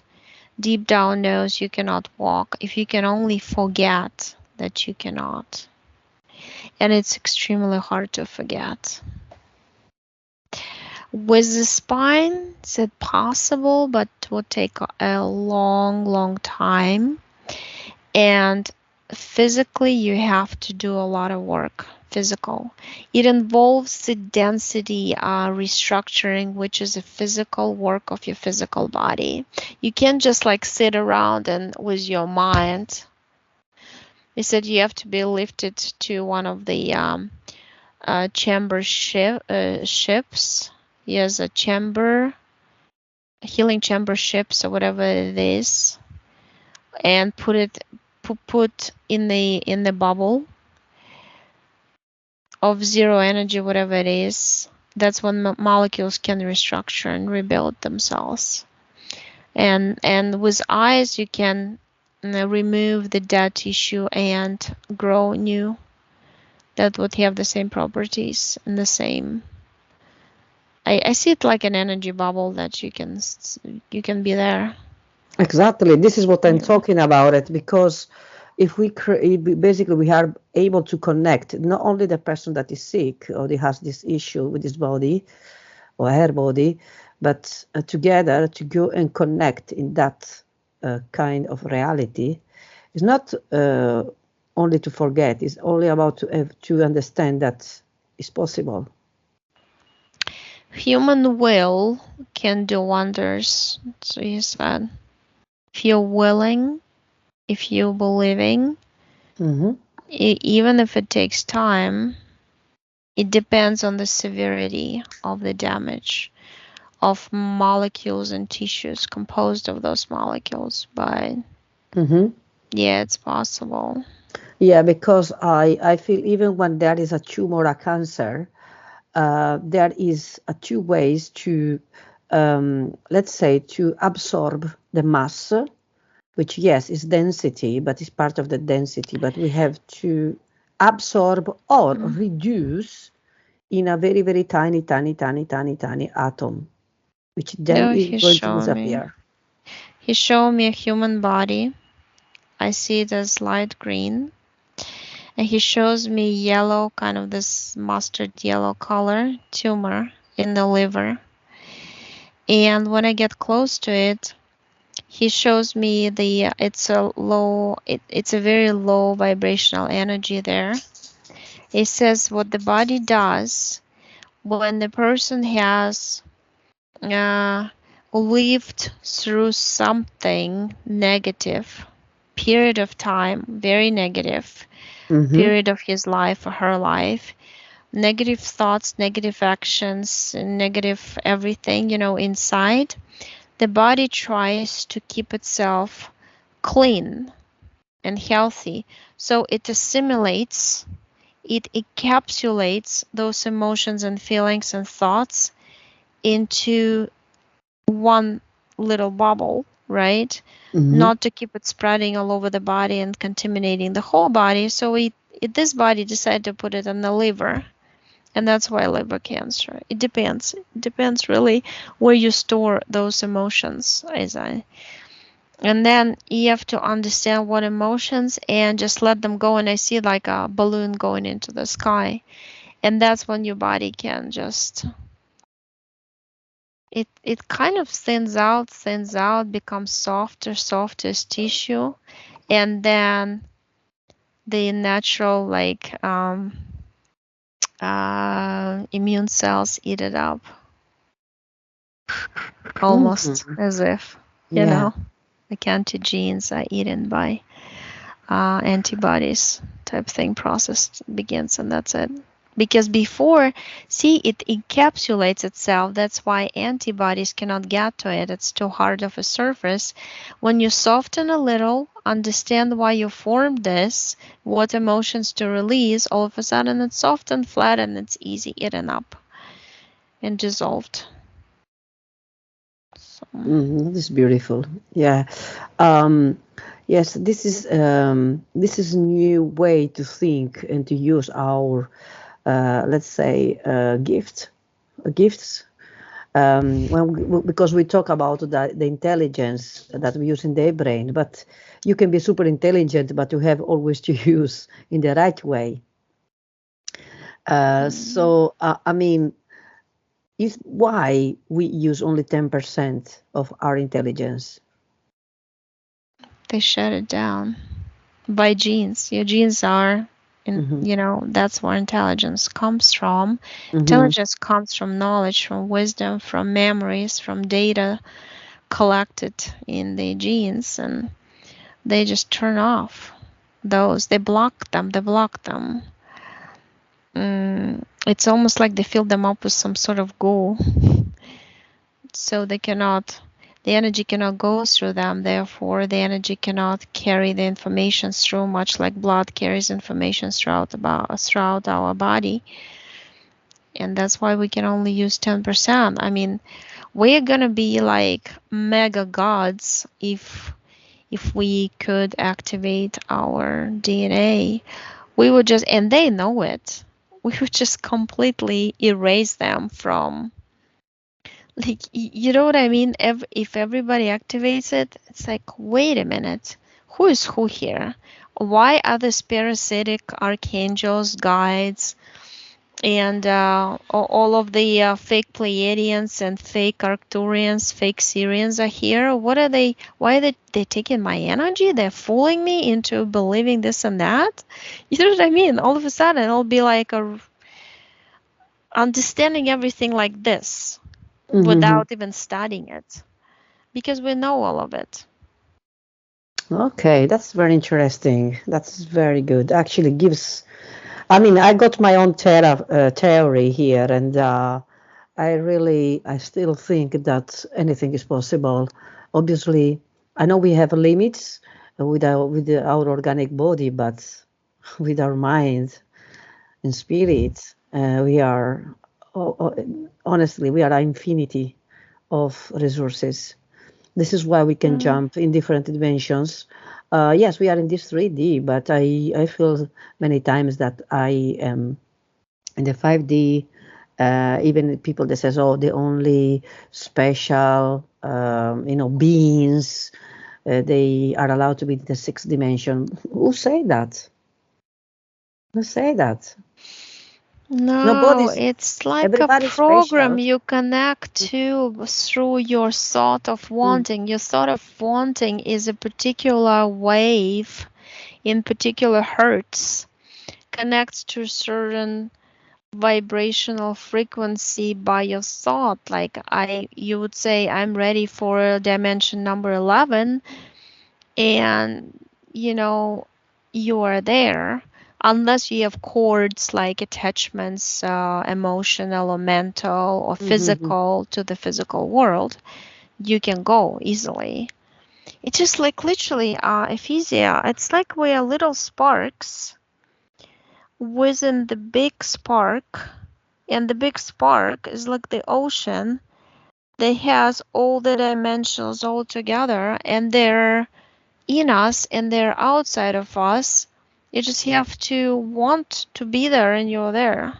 deep down knows you cannot walk if you can only forget that you cannot. And it's extremely hard to forget. With the spine, it's possible, but it would take a long, long time. And physically, you have to do a lot of work. physical. It involves the density restructuring, which is a physical work of your physical body. You can't just like sit around and with your mind. They said you have to be lifted to one of the ships. Yes, a healing chamber ships or whatever it is, and put in the bubble of zero energy, whatever it is. That's when molecules can restructure and rebuild themselves. And with eyes, you can remove the dead tissue and grow new. That would have the same properties and the same. I see it like an energy bubble that you can be there. Exactly. This is what I'm talking about it, because if we basically we are able to connect not only the person that is sick or he has this issue with his body or her body, but together to go and connect in that kind of reality. It's not only to forget, it's only about to understand that it's possible. Human will can do wonders. So he said, if you're willing, if you're believing, even if it takes time, it depends on the severity of the damage of molecules and tissues composed of those molecules. But yeah, it's possible. Yeah, because I feel even when there is a tumor, a cancer, there is two ways to, let's say, to absorb the mass, which, yes, is density, but is part of the density. But we have to absorb or reduce in a very, very tiny, tiny, tiny, tiny, tiny atom, which then is going to disappear. He showed me a human body. I see it as light green. And he shows me yellow, kind of this mustard yellow color tumor in the liver. And when I get close to it, he shows me it's a very low vibrational energy there. It says what the body does when the person has lived through something negative, period of time, very negative, period of his life or her life, negative thoughts, negative actions, negative everything, inside, the body tries to keep itself clean and healthy. So it assimilates, it encapsulates those emotions and feelings and thoughts into one little bubble, right? Not to keep it spreading all over the body and contaminating the whole body. So this body decided to put it in the liver. And that's why liver cancer. It depends. It depends really where you store those emotions, and then you have to understand what emotions and just let them go. And I see like a balloon going into the sky. And that's when your body can just, it kind of thins out, becomes softer as tissue. And then the natural immune cells eat it up. Almost as if, like antigenes are eaten by antibodies type thing, process begins, and that's it. Because before, see, it encapsulates itself. That's why antibodies cannot get to it. It's too hard of a surface. When you soften a little, understand why you formed this, what emotions to release, all of a sudden it's soft and flat and it's easy eaten up and dissolved. This is beautiful. Yeah. Yes, this is a new way to think and to use our, let's say, gifts. Because we talk about the intelligence that we use in the brain, but you can be super intelligent, but you have always to use in the right way. So, I mean, is why we use only 10% of our intelligence. They shut it down by genes. Your genes are And, Mm-hmm. that's where intelligence comes from. Mm-hmm. Intelligence comes from knowledge, from wisdom, from memories, from data collected in the genes, and they just turn off those. They block them. It's almost like they fill them up with some sort of goo, so the energy cannot go through them. Therefore, the energy cannot carry the information through, much like blood carries information throughout our body. And that's why we can only use 10%. I mean, we're gonna be like mega gods if we could activate our DNA. We would just, and they know it, we would just completely erase them from, like, you know what I mean? If everybody activates it, it's like, wait a minute, who is who here? Why are the parasitic archangels, guides, and all of the fake Pleiadians and fake Arcturians, fake Syrians are here? What are they? Why are they taking my energy? They're fooling me into believing this and that. You know what I mean? All of a sudden, it'll be like understanding everything like this Mm-hmm. without even studying it, because we know all of it. Okay, that's very interesting. That's very good. Actually, gives. I mean, I got my own theory here, and I still think that anything is possible. Obviously, I know we have limits with our organic body, but with our mind and spirit, we are honestly we are an infinity of resources. This is why we can Mm. jump in different dimensions. Yes, we are in this 3D, but I feel many times that I am in the 5D. Even people that says, "Oh, the only special, beings, they are allowed to be in the sixth dimension." Who say that? Who say that? No, Nobody's. it's like a Everybody's program special. you connect to through your thought of Mm, wanting. Your thought of wanting is a particular wave in particular hertz, connects to certain vibrational frequency by your thought. Like you would say, I'm ready for dimension number 11, and you know you are there, unless you have cords like attachments, emotional or mental or mm-hmm, physical, to the physical world. You can go easily. It's just like literally, Ephesia, it's like we are little sparks within the big spark, and the big spark is like the ocean that has all the dimensions all together, and they're in us and they're outside of us. You just have to want to be there, and you're there.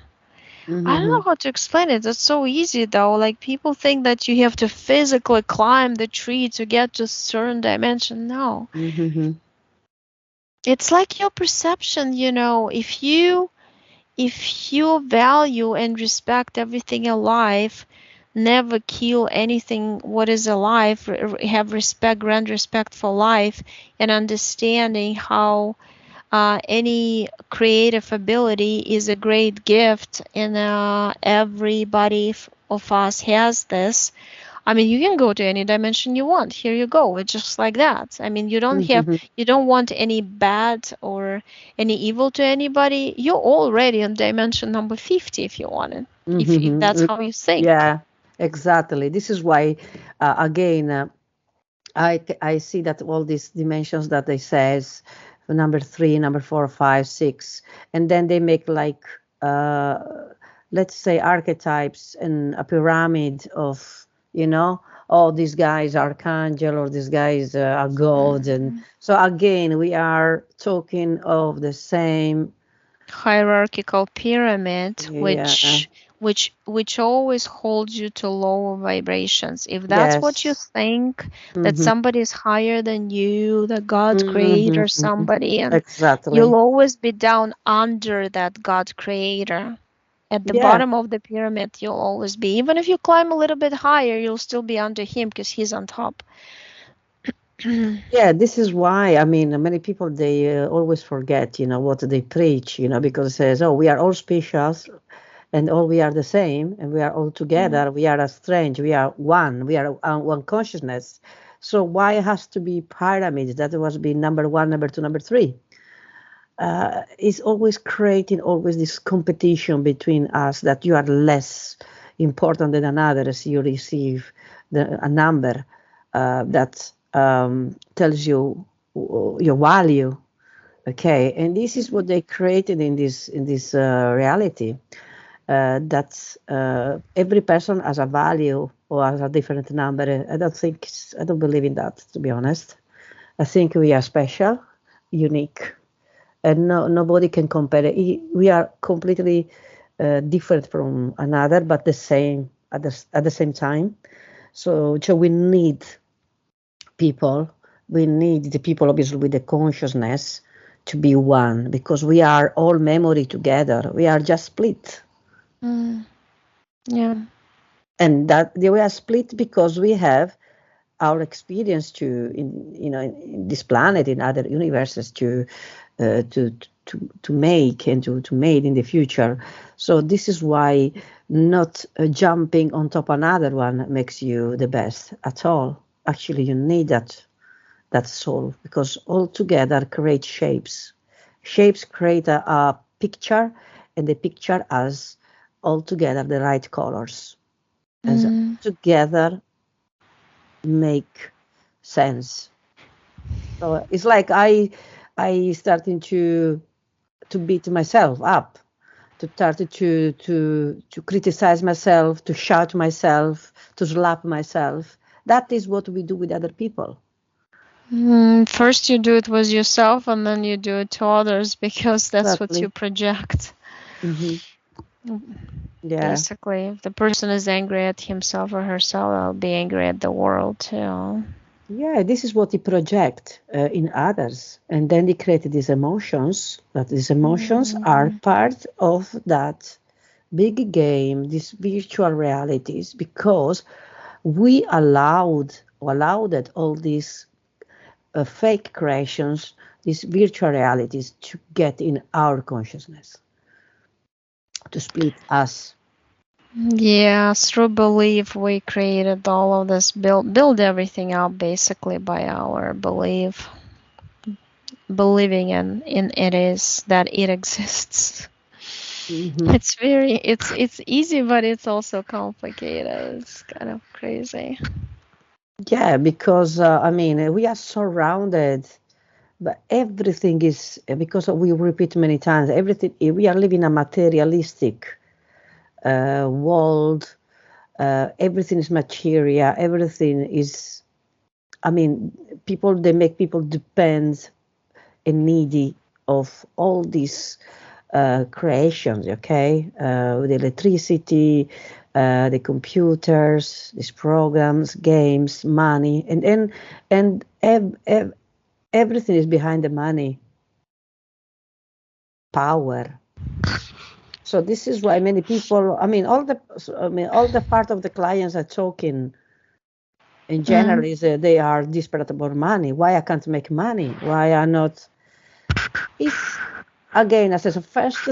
I don't mm-hmm, know how to explain it. It's so easy though. Like, people think that you have to physically climb the tree to get to a certain dimension. No. mm-hmm, It's like your perception, if you value and respect everything alive, never kill anything what is alive, have respect, grand respect for life, and understanding how any creative ability is a great gift, and everybody of us has this. I mean, you can go to any dimension you want. Here you go. It's just like that. I mean, mm-hmm, you don't want any bad or any evil to anybody. You're already on dimension number 50 if you want it. If that's mm-hmm. how you think. Yeah, exactly. This is why, again, I see that all these dimensions that they says, number 3, number 4, 5, 6, and then they make like, uh, let's say, archetypes and a pyramid of, oh, these guys are archangel, or these guys are god, and Mhm. so again we are talking of the same. Hierarchical pyramid, Yeah. which always holds you to lower vibrations. If that's what you Yes. think, that Mm-hmm. somebody is higher than you, that God creator Mm-hmm. somebody, and you'll Exactly. always be down under that God creator. At the Yeah. bottom of the pyramid, you'll always be. Even if you climb a little bit higher, you'll still be under him because he's on top. Yeah, this is why, I mean, many people, they always forget, what they preach, because it says, oh, we are all species and all we are the same and we are all together. We are as strange. We are one. We are one consciousness. So why it has to be pyramids? That was be number one, number two, number three. It's always creating always this competition between us that you are less important than another as you receive a number that tells you your value. Okay, and this is what they created in this reality. That every person has a value or has a different number. I don't believe in that, to be honest. I think we are special, unique, and nobody can compare it. We are completely different from another, but the same at the same time. So we need people. We need the people, obviously, with the consciousness to be one, because we are all memory together. We are just split. Yeah. And that we are split because we have our experience in this planet, in other universes, to make and to made in the future. So this is why not jumping on top another one makes you the best at all. Actually, you need that soul, because all together create shapes. Shapes create a picture, and the picture has all together the right colors. And together make sense. So it's like I starting to beat myself up, to start to criticize myself, to shout myself, to slap myself. That is what we do with other people. First you do it with yourself, and then you do it to others, because that's what you Exactly. project. Mm-hmm. Yeah. Basically, if the person is angry at himself or herself, they'll be angry at the world too. Yeah, this is what he project in others, and then he created these emotions. That these emotions are part of that big game, these virtual realities, because we allowed all these fake creations, these virtual realities, to get in our consciousness, to split us. Yeah, through belief, we created all of this, build everything up basically by our belief, believing in it is that it exists. Mm-hmm. It's easy, but it's also complicated. It's kind of crazy. Yeah, because I mean, we are surrounded, but everything is, because we repeat many times, everything, we are living a materialistic world. Everything is material. Everything is, I mean, they make people depend and needy of all these creations, okay? With electricity, the computers, these programs, games, money, and everything is behind the money, power. So this is why many people, all the part of the clients are talking in general is they are desperate about money. Why I can't make money? Why I not? It's again, as I said, first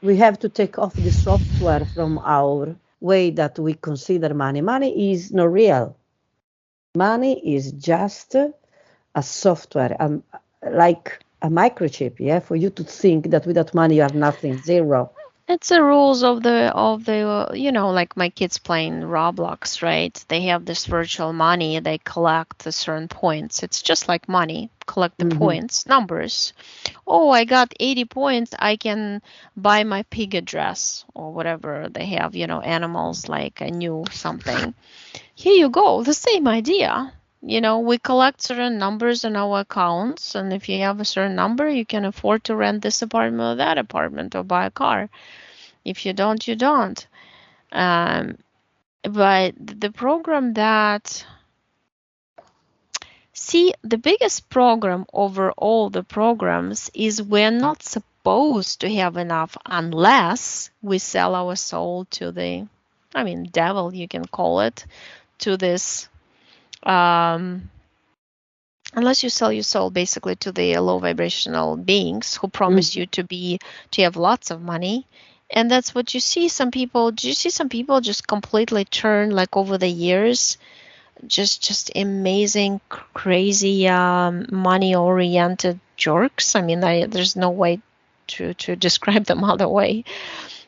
we have to take off the software from our way that we consider money. Money is not real. Money is just a software, like a microchip. Yeah, for you to think that without money you are nothing, zero. It's the rules of the like my kids playing Roblox, right? They have this virtual money. They collect the certain points. It's just like money. Collect the Mm-hmm. points, numbers. Oh, I got 80 points. I can buy my pig dress or whatever they have. Animals like a new something. Here you go. The same idea. We collect certain numbers in our accounts, and if you have a certain number, you can afford to rent this apartment or that apartment or buy a car. If you don't, you don't. Um, but the program the biggest program over all the programs is we're not supposed to have enough unless we sell our soul to devil, you can call it, to this um, unless you sell your soul basically to the low vibrational beings who promise you to have lots of money. And that's what you see. Do you see some people just completely turn, like, over the years, just amazing, crazy, money oriented jerks? I mean, there's no way to describe them other way.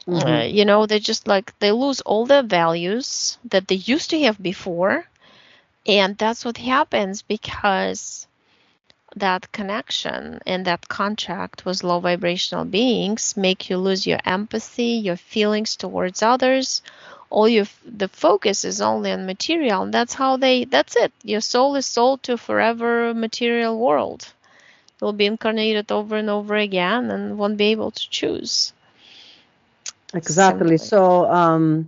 They just, like, they lose all their values that they used to have before. And that's what happens because that connection and that contract with low vibrational beings make you lose your empathy, your feelings towards others. The focus is only on material, and that's it. Your soul is sold to forever material world. You'll be incarnated over and over again and won't be able to choose. Exactly. Simply. So,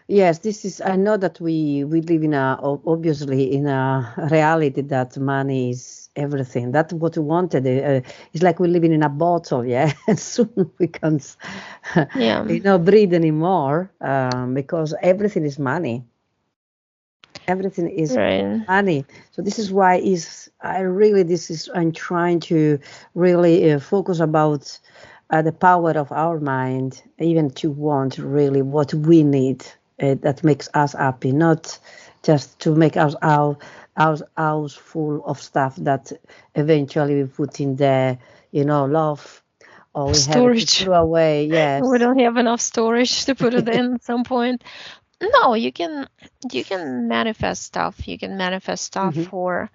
yes, this is. I know that we live in obviously in a reality that money is everything. That's what we wanted. It's like we're living in a bottle, yeah. And soon we can't, Yeah. breathe anymore, because everything is money. Everything is Right. money. So this is why I'm trying to really focus about the power of our mind, even to want really what we need, that makes us happy, not just to make our house full of stuff that eventually we put in there, love, or we have it to Storage. throw away. We Yes. don't have enough storage to put it in at some point. No, you can manifest stuff. You can manifest stuff Hmm. for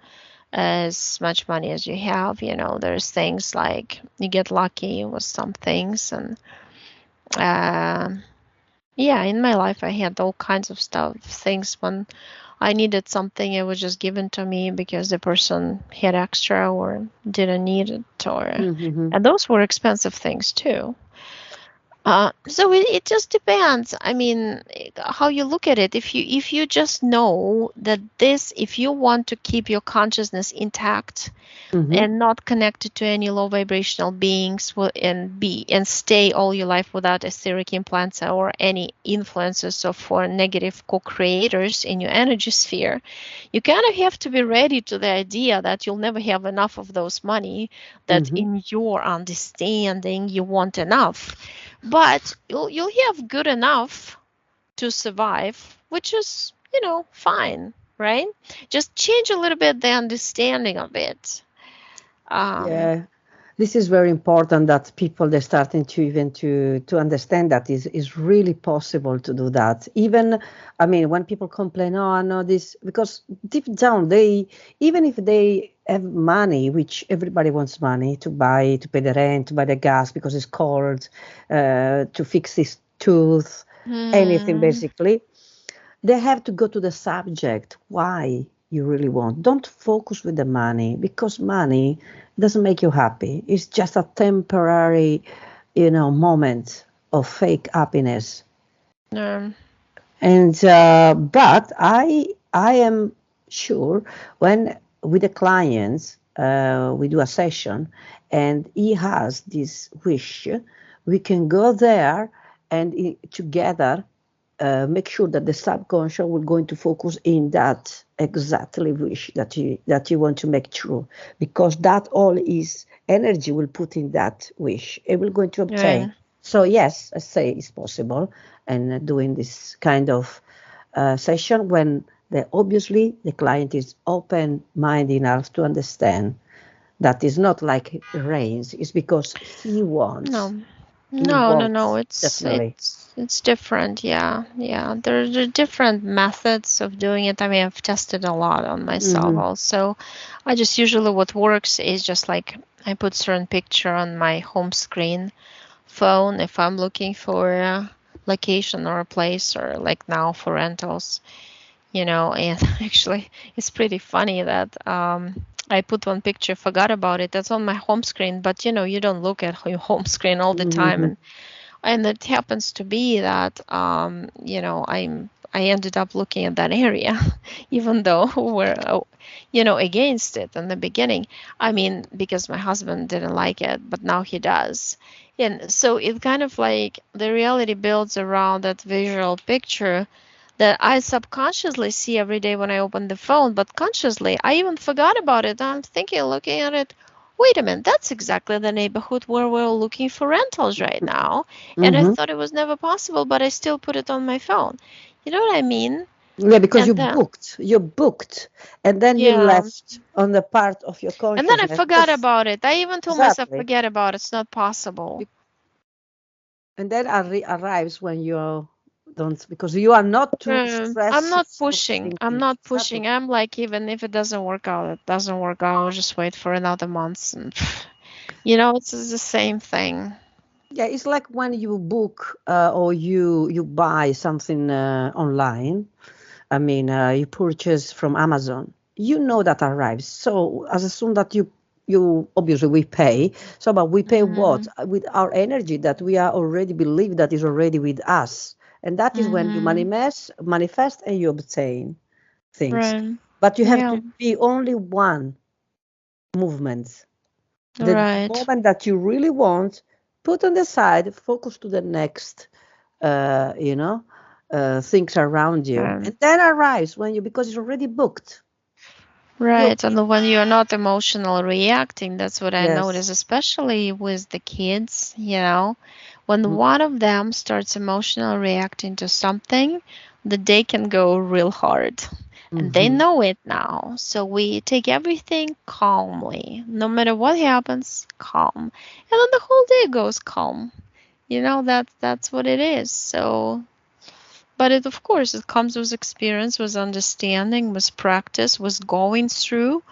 as much money as you have. There's things like you get lucky with some things, and uh, yeah, in my life I had all kinds of things. When I needed something, it was just given to me because the person had extra or didn't need it, Hmm. and those were expensive things too. So it just depends. I mean, how you look at it. If you just know that if you want to keep your consciousness intact Hmm. and not connected to any low vibrational beings, and stay all your life without etheric implants or any influences of or negative co-creators in your energy sphere, you kind of have to be ready to the idea that you'll never have enough of those money, that Hmm. in your understanding you want enough, but you'll have good enough to survive, which is, fine, right? Just change a little bit the understanding of it. um Yeah. This is very important that people they're starting to even to understand that is really possible to do that. Even, I mean, when people complain, oh, I know this, because deep down they, even if they have money, which everybody wants money to buy, to pay the rent, to buy the gas because it's cold, to fix his tooth, anything hmm, basically, they have to go to the subject why you really want. Don't focus with the money, because money doesn't make you happy. It's just a temporary, moment of fake happiness. no. And but I am sure when with the clients we do a session and he has this wish, we can go there and together make sure that the subconscious will going to focus in that exactly wish that you want to make true, because that all is energy will put in that wish it will going to obtain. Right. So yes, I say it's possible, and doing this kind of session when obviously the client is open minded enough to understand that is not like rains, it's because No, he no, no, no. wants It's definitely. it's different. Yeah, yeah. There are different methods of doing it. I mean, I've tested a lot on myself Hmm. also. I just usually what works is just like I put certain picture on my home screen phone if I'm looking for a location or a place, or like now for rentals. And actually it's pretty funny that I put one picture, forgot about it, that's on my home screen, but you don't look at your home screen all the time, Hmm. and it happens to be that I ended up looking at that area even though we're against it in the beginning. I mean, because my husband didn't like it, but now he does. And so it kind of like the reality builds around that visual picture, that I subconsciously see every day when I open the phone, but consciously I even forgot about it. I'm thinking, looking at it, wait a minute, that's exactly the neighborhood where we're looking for rentals right now. And I Mm-hmm. thought it was never possible, but I still put it on my phone. You know what I mean? Yeah, because And then, you booked, and then you yeah. left on the part of your And then I consciousness. forgot about it. I even told myself, Exactly. forget about it. It's not possible. Be- And then arrives when you don't, because you are not too I'm stressed not of pushing. I'm thinking. not Exactly. pushing. I'm like, even if it doesn't work out, it doesn't work out. I'll just wait for another month. And, it's the same thing. Yeah, it's like when you book or you buy something online. I mean, you purchase from Amazon. You know that arrives. So as soon that you obviously we pay. So, but we pay what Mhm. with our energy that we are already believe that is already with us, and that is when you Mhm. manifest and you obtain things. Right. But you have Yeah. to be only one movement. The Right. moment that you really want, put on the side, focus to the next, uh, you know, things around you, Um, and then arrives when you because it's already booked. You right. And when you're not emotional reacting, that's what I yes, notice, especially with the kids. When mm-hmm, one of them starts emotional reacting to something, the day can go real hard. And they mm-hmm, know it now. So we take everything calmly. No matter what happens, calm. And then the whole day goes calm. That's what it is. So, but it, of course, it comes with experience, with understanding, with practice, with going through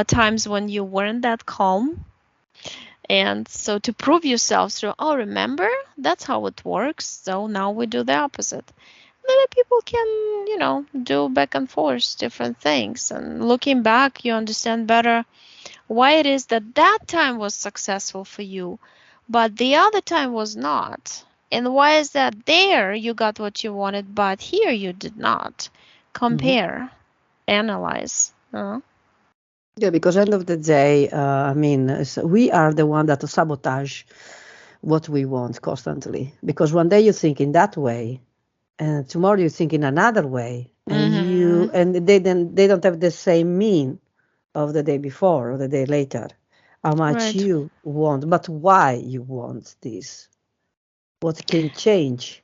times when you weren't that calm. And so to prove yourself through, oh, remember, that's how it works. So now we do the opposite. Then people can, do back and forth different things. And looking back, you understand better why it is that that time was successful for you, but the other time was not. And why is that there you got what you wanted, but here you did not? mm-hmm. Compare, analyze. Yeah, because end of the day, I mean, we are the one that sabotage what we want constantly. Because one day you think in that way, and tomorrow you think in another way, and Mm-hmm. they don't have the same mean of the day before or the day later. How much Right. you want, but why you want this? What can change?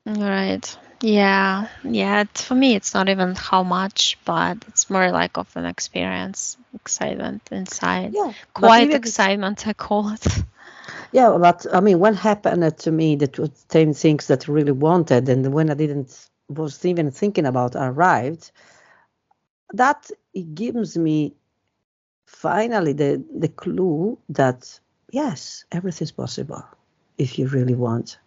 Right. Yeah. Yeah. For me, it's not even how much, but it's more like of an experience, excitement inside. Yeah, but Quiet even this, excitement, I call it. yeah, but I mean, when happened to me that was same things that I really wanted, and when I didn't was even thinking about arrived, that it gives me finally the clue that yes, everything's possible if you really want.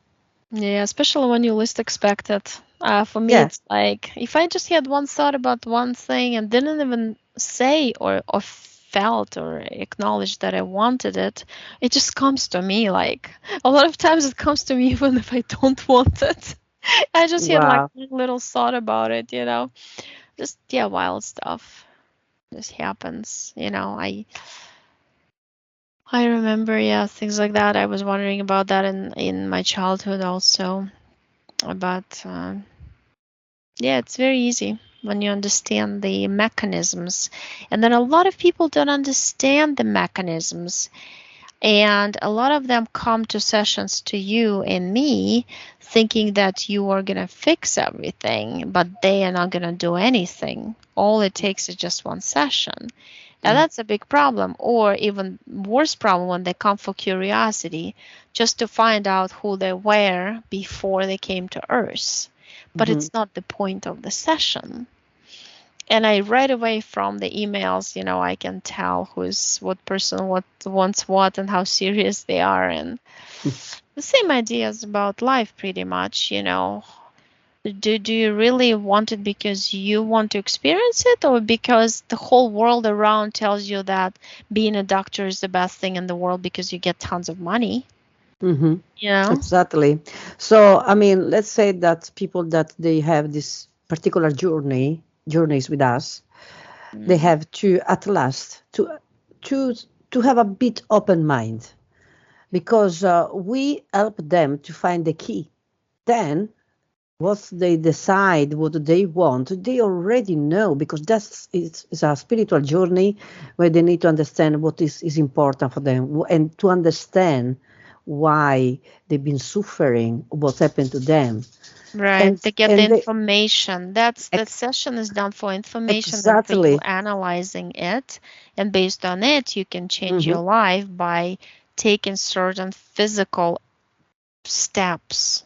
Yeah, especially when you least expect it. For me, Yeah. it's like if I just had one thought about one thing and didn't even say or felt or acknowledge that I wanted it, it just comes to me. Like a lot of times, it comes to me even if I don't want it. I just had like Wow. one little thought about it. Just yeah, wild stuff just happens. I remember, yeah, things like that. I was wondering about that in my childhood also. But yeah, it's very easy when you understand the mechanisms. And then a lot of people don't understand the mechanisms. And a lot of them come to sessions to you and me thinking that you are going to fix everything, but they are not going to do anything. All it takes is just one session. Now Mm-hmm. that's a big problem, or even worse problem when they come for curiosity, just to find out who they were before they came to Earth. But Mm-hmm. it's not the point of the session. And I right away from the emails, I can tell who's what person, what wants what, and how serious they are. And the same ideas about life, pretty much. Do you really want it because you want to experience it, or because the whole world around tells you that being a doctor is the best thing in the world because you get tons of money? Mm-hmm. You know? Exactly. So, I mean, let's say that people that they have this particular journeys with us, they Mm. have to at last to to have a bit open mind because we help them to find the key. Then what they decide, what they want, they already know, because it's a spiritual journey where they need to understand what is important for them, and to understand why they've been suffering, what's happened to them. Right, And to get the and they, information. That's the ex- session is done for information and for you exactly. analyzing it. And based on it, you can change Hmm. your life by taking certain physical steps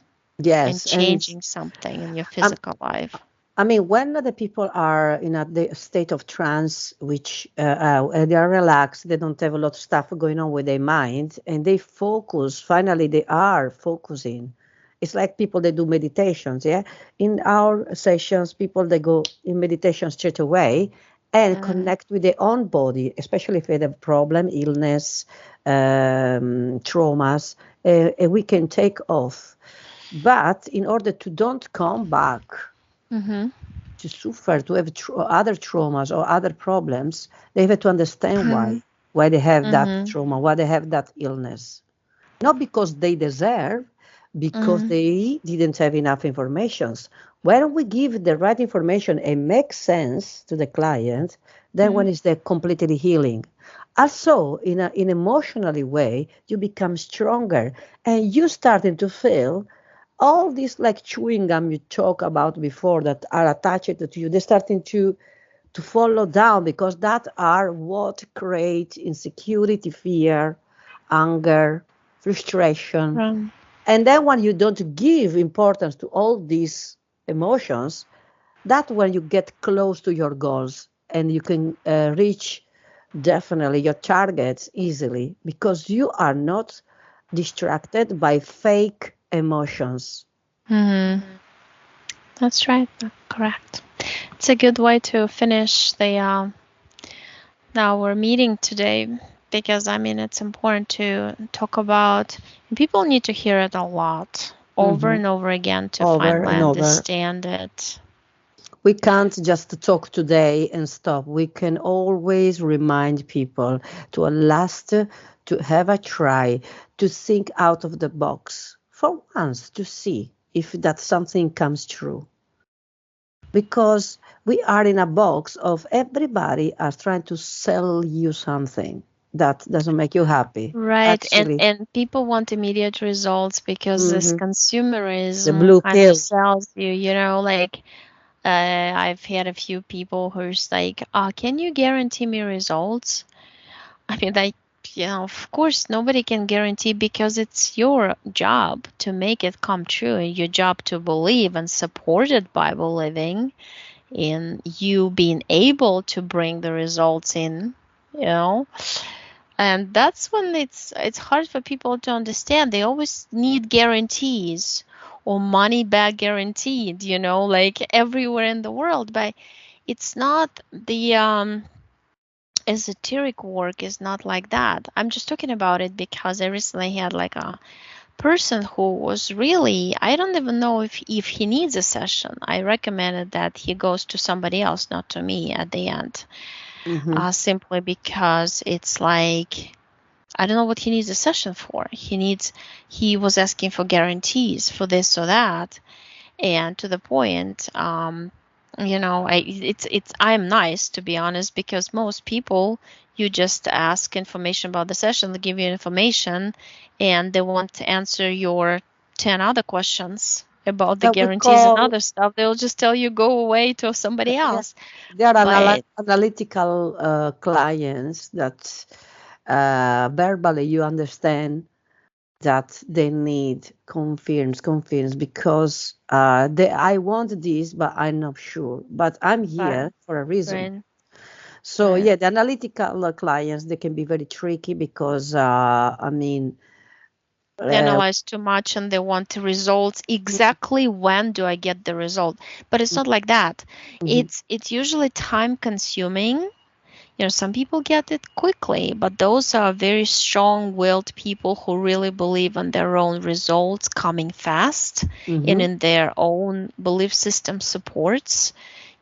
and Yes, and changing something in your um, physical life. I mean, when the people are in the state of trance, which they are relaxed, they don't have a lot of stuff going on with their mind, and they focus. Finally, they are focusing. It's like people that do meditations. Yeah, in our sessions, people they go in meditation straight away and Mm, connect with their own body, especially if they have problem, illness, traumas, and we can take off. But in order to don't come back mm-hmm. to suffer, to have other traumas or other problems, they have to understand why they have that Mm-hmm. trauma, why they have that illness. Not because they deserve, because Mm-hmm. they didn't have enough information. When we give the right information and make sense to the client, then Mm-hmm. when it's the completely healing. Also, in emotionally way, you become stronger and you starting to feel all these like chewing gum you talk about before that are attached to you, they're starting to follow down, because that are what create insecurity, fear, anger, frustration. Um, And then when you don't give importance to all these emotions, that's when you get close to your goals and you can reach definitely your targets easily, because you are not distracted by fake emotions. mm-hmm. That's right. Correct. It's a good way to finish the our meeting today, because I mean it's important to talk about, and people need to hear it a lot over Hmm. and over again to Over finally and over. understand it. We can't just talk today and stop. We can always remind people to at last to have a try, to think out of the box for once, to see if that something comes true. Because we are in a box of everybody are trying to sell you something that doesn't make you happy. Right, Actually, and people want immediate results because this hmm the consumerism blue kind of pill. sells you, like I've had a few people who's like, can you guarantee me results? I mean, like, of course, nobody can guarantee, because it's your job to make it come true, and your job to believe and support it by believing in you being able to bring the results in, you know. And that's when it's hard for people to understand. They always need guarantees or money back guaranteed, like everywhere in the world. But it's not the esoteric work is not like that. I'm just talking about it because I recently had like a person who was really, I don't even know if he needs a session. I recommended that he goes to somebody else, not to me at the end, Hmm. simply because it's like, I don't know what he needs a session for. He was asking for guarantees for this or that, and to the point, I'm nice, to be honest, because most people, you just ask information about the session, they give you information, and they won't answer your 10 other questions about the That we guarantees and call, other stuff. They'll just tell you go away to somebody yeah, else. they are But analytical clients that verbally you understand that they need confidence, because I want this, but I'm not sure. But I'm right, here for a reason. right, So right. yeah, the analytical clients, they can be very tricky, because I mean, They uh, analyze too much and they want the results exactly. When do I get the result? But it's not like that. mhm, It's usually time consuming. Some people get it quickly, but those are very strong-willed people who really believe in their own results coming fast, and mhm. in their own belief system supports,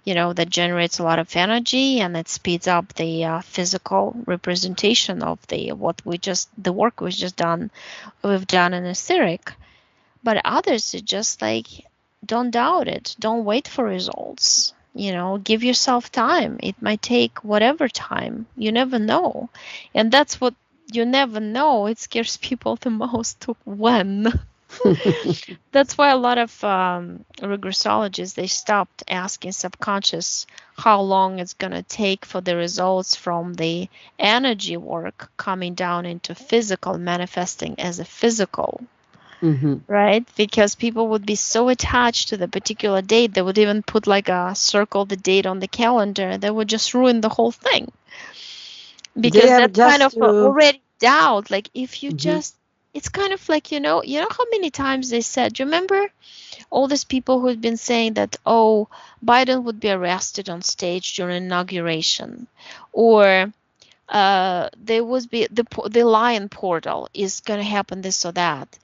that generates a lot of energy, and it speeds up the physical representation of the work we've done in etheric. But others are just like, don't doubt it. Don't wait for results. Give yourself time. It might take whatever time. You never know. And that's what you never know. It scares people the most. When? That's why a lot of regressologists, they stopped asking subconscious how long it's going to take for the results from the energy work coming down into physical, manifesting as a physical. Right? Because people would be so attached to the particular date, they would even put like a circle the date on the calendar. They would just ruin the whole thing. Because that's kind of already doubt. Like if you just, it's kind of like, you know how many times they said, you remember all these people who had been saying that, oh, Biden would be arrested on stage during inauguration, or there would be the lion portal is going to happen, this or that,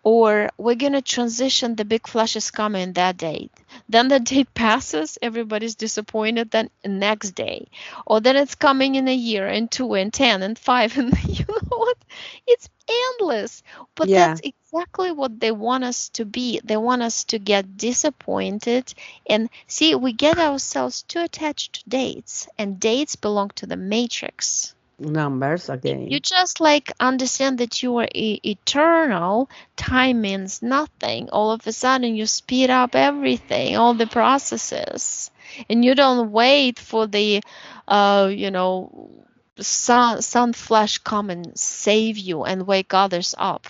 or we're going to transition, the big flush is coming that date. Then the date passes, everybody's disappointed, then next day. Or then it's coming in a year, and 2, and 10, and 5, and you know what? It's endless. But that's exactly what they want us to be. They want us to get disappointed. And see, we get ourselves too attached to dates, and dates belong to the matrix. Numbers again. You just understand that you are eternal. Time means nothing. All of a sudden you speed up everything, all the processes, and you don't wait for the sun flash come and save you and wake others up.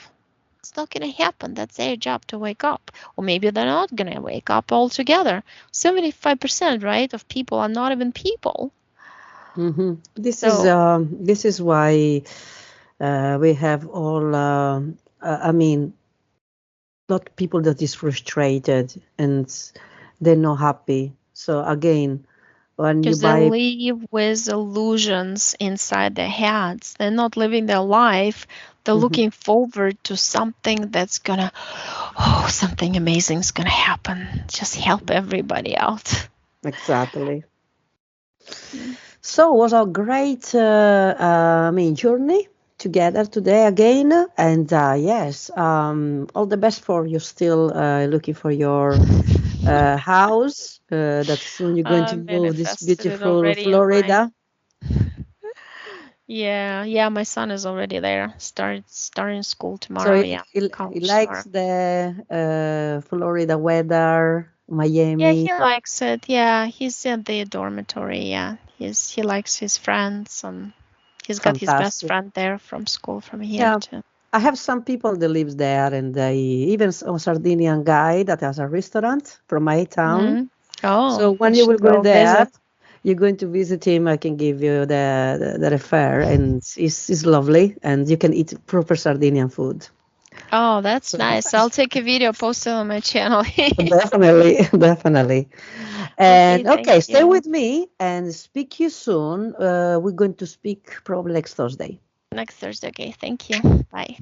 It's not going to happen. That's their job to wake up. Or maybe they're not going to wake up altogether. 75%, right, of people are not even people. This is why we have all, I mean, lot of people that is frustrated and they're not happy. So again, when you buy, they live with illusions inside their heads. They're not living their life. They're looking forward to something that's gonna, something amazing is gonna happen. Just help everybody out. Exactly. So it was a great, journey together today again. And yes, all the best for you. Still looking for your house that soon you're going to move this beautiful Florida. Yeah, my son is already there. Starting school tomorrow. So he likes the Florida weather, Miami. Yeah, he likes it. Yeah, he's in the dormitory. Yeah, he likes his friends, and he's got his best friend there from school from here too. I have some people that lives there, and even a Sardinian guy that has a restaurant from my town. Oh, so when you will go there, you're going to visit him. I can give you the refer, and it's lovely, and you can eat proper Sardinian food. Oh, that's nice. I'll take a video, post it on my channel. Definitely. And okay, stay with me and speak you soon. We're going to speak probably next Thursday. Okay, thank you. Bye.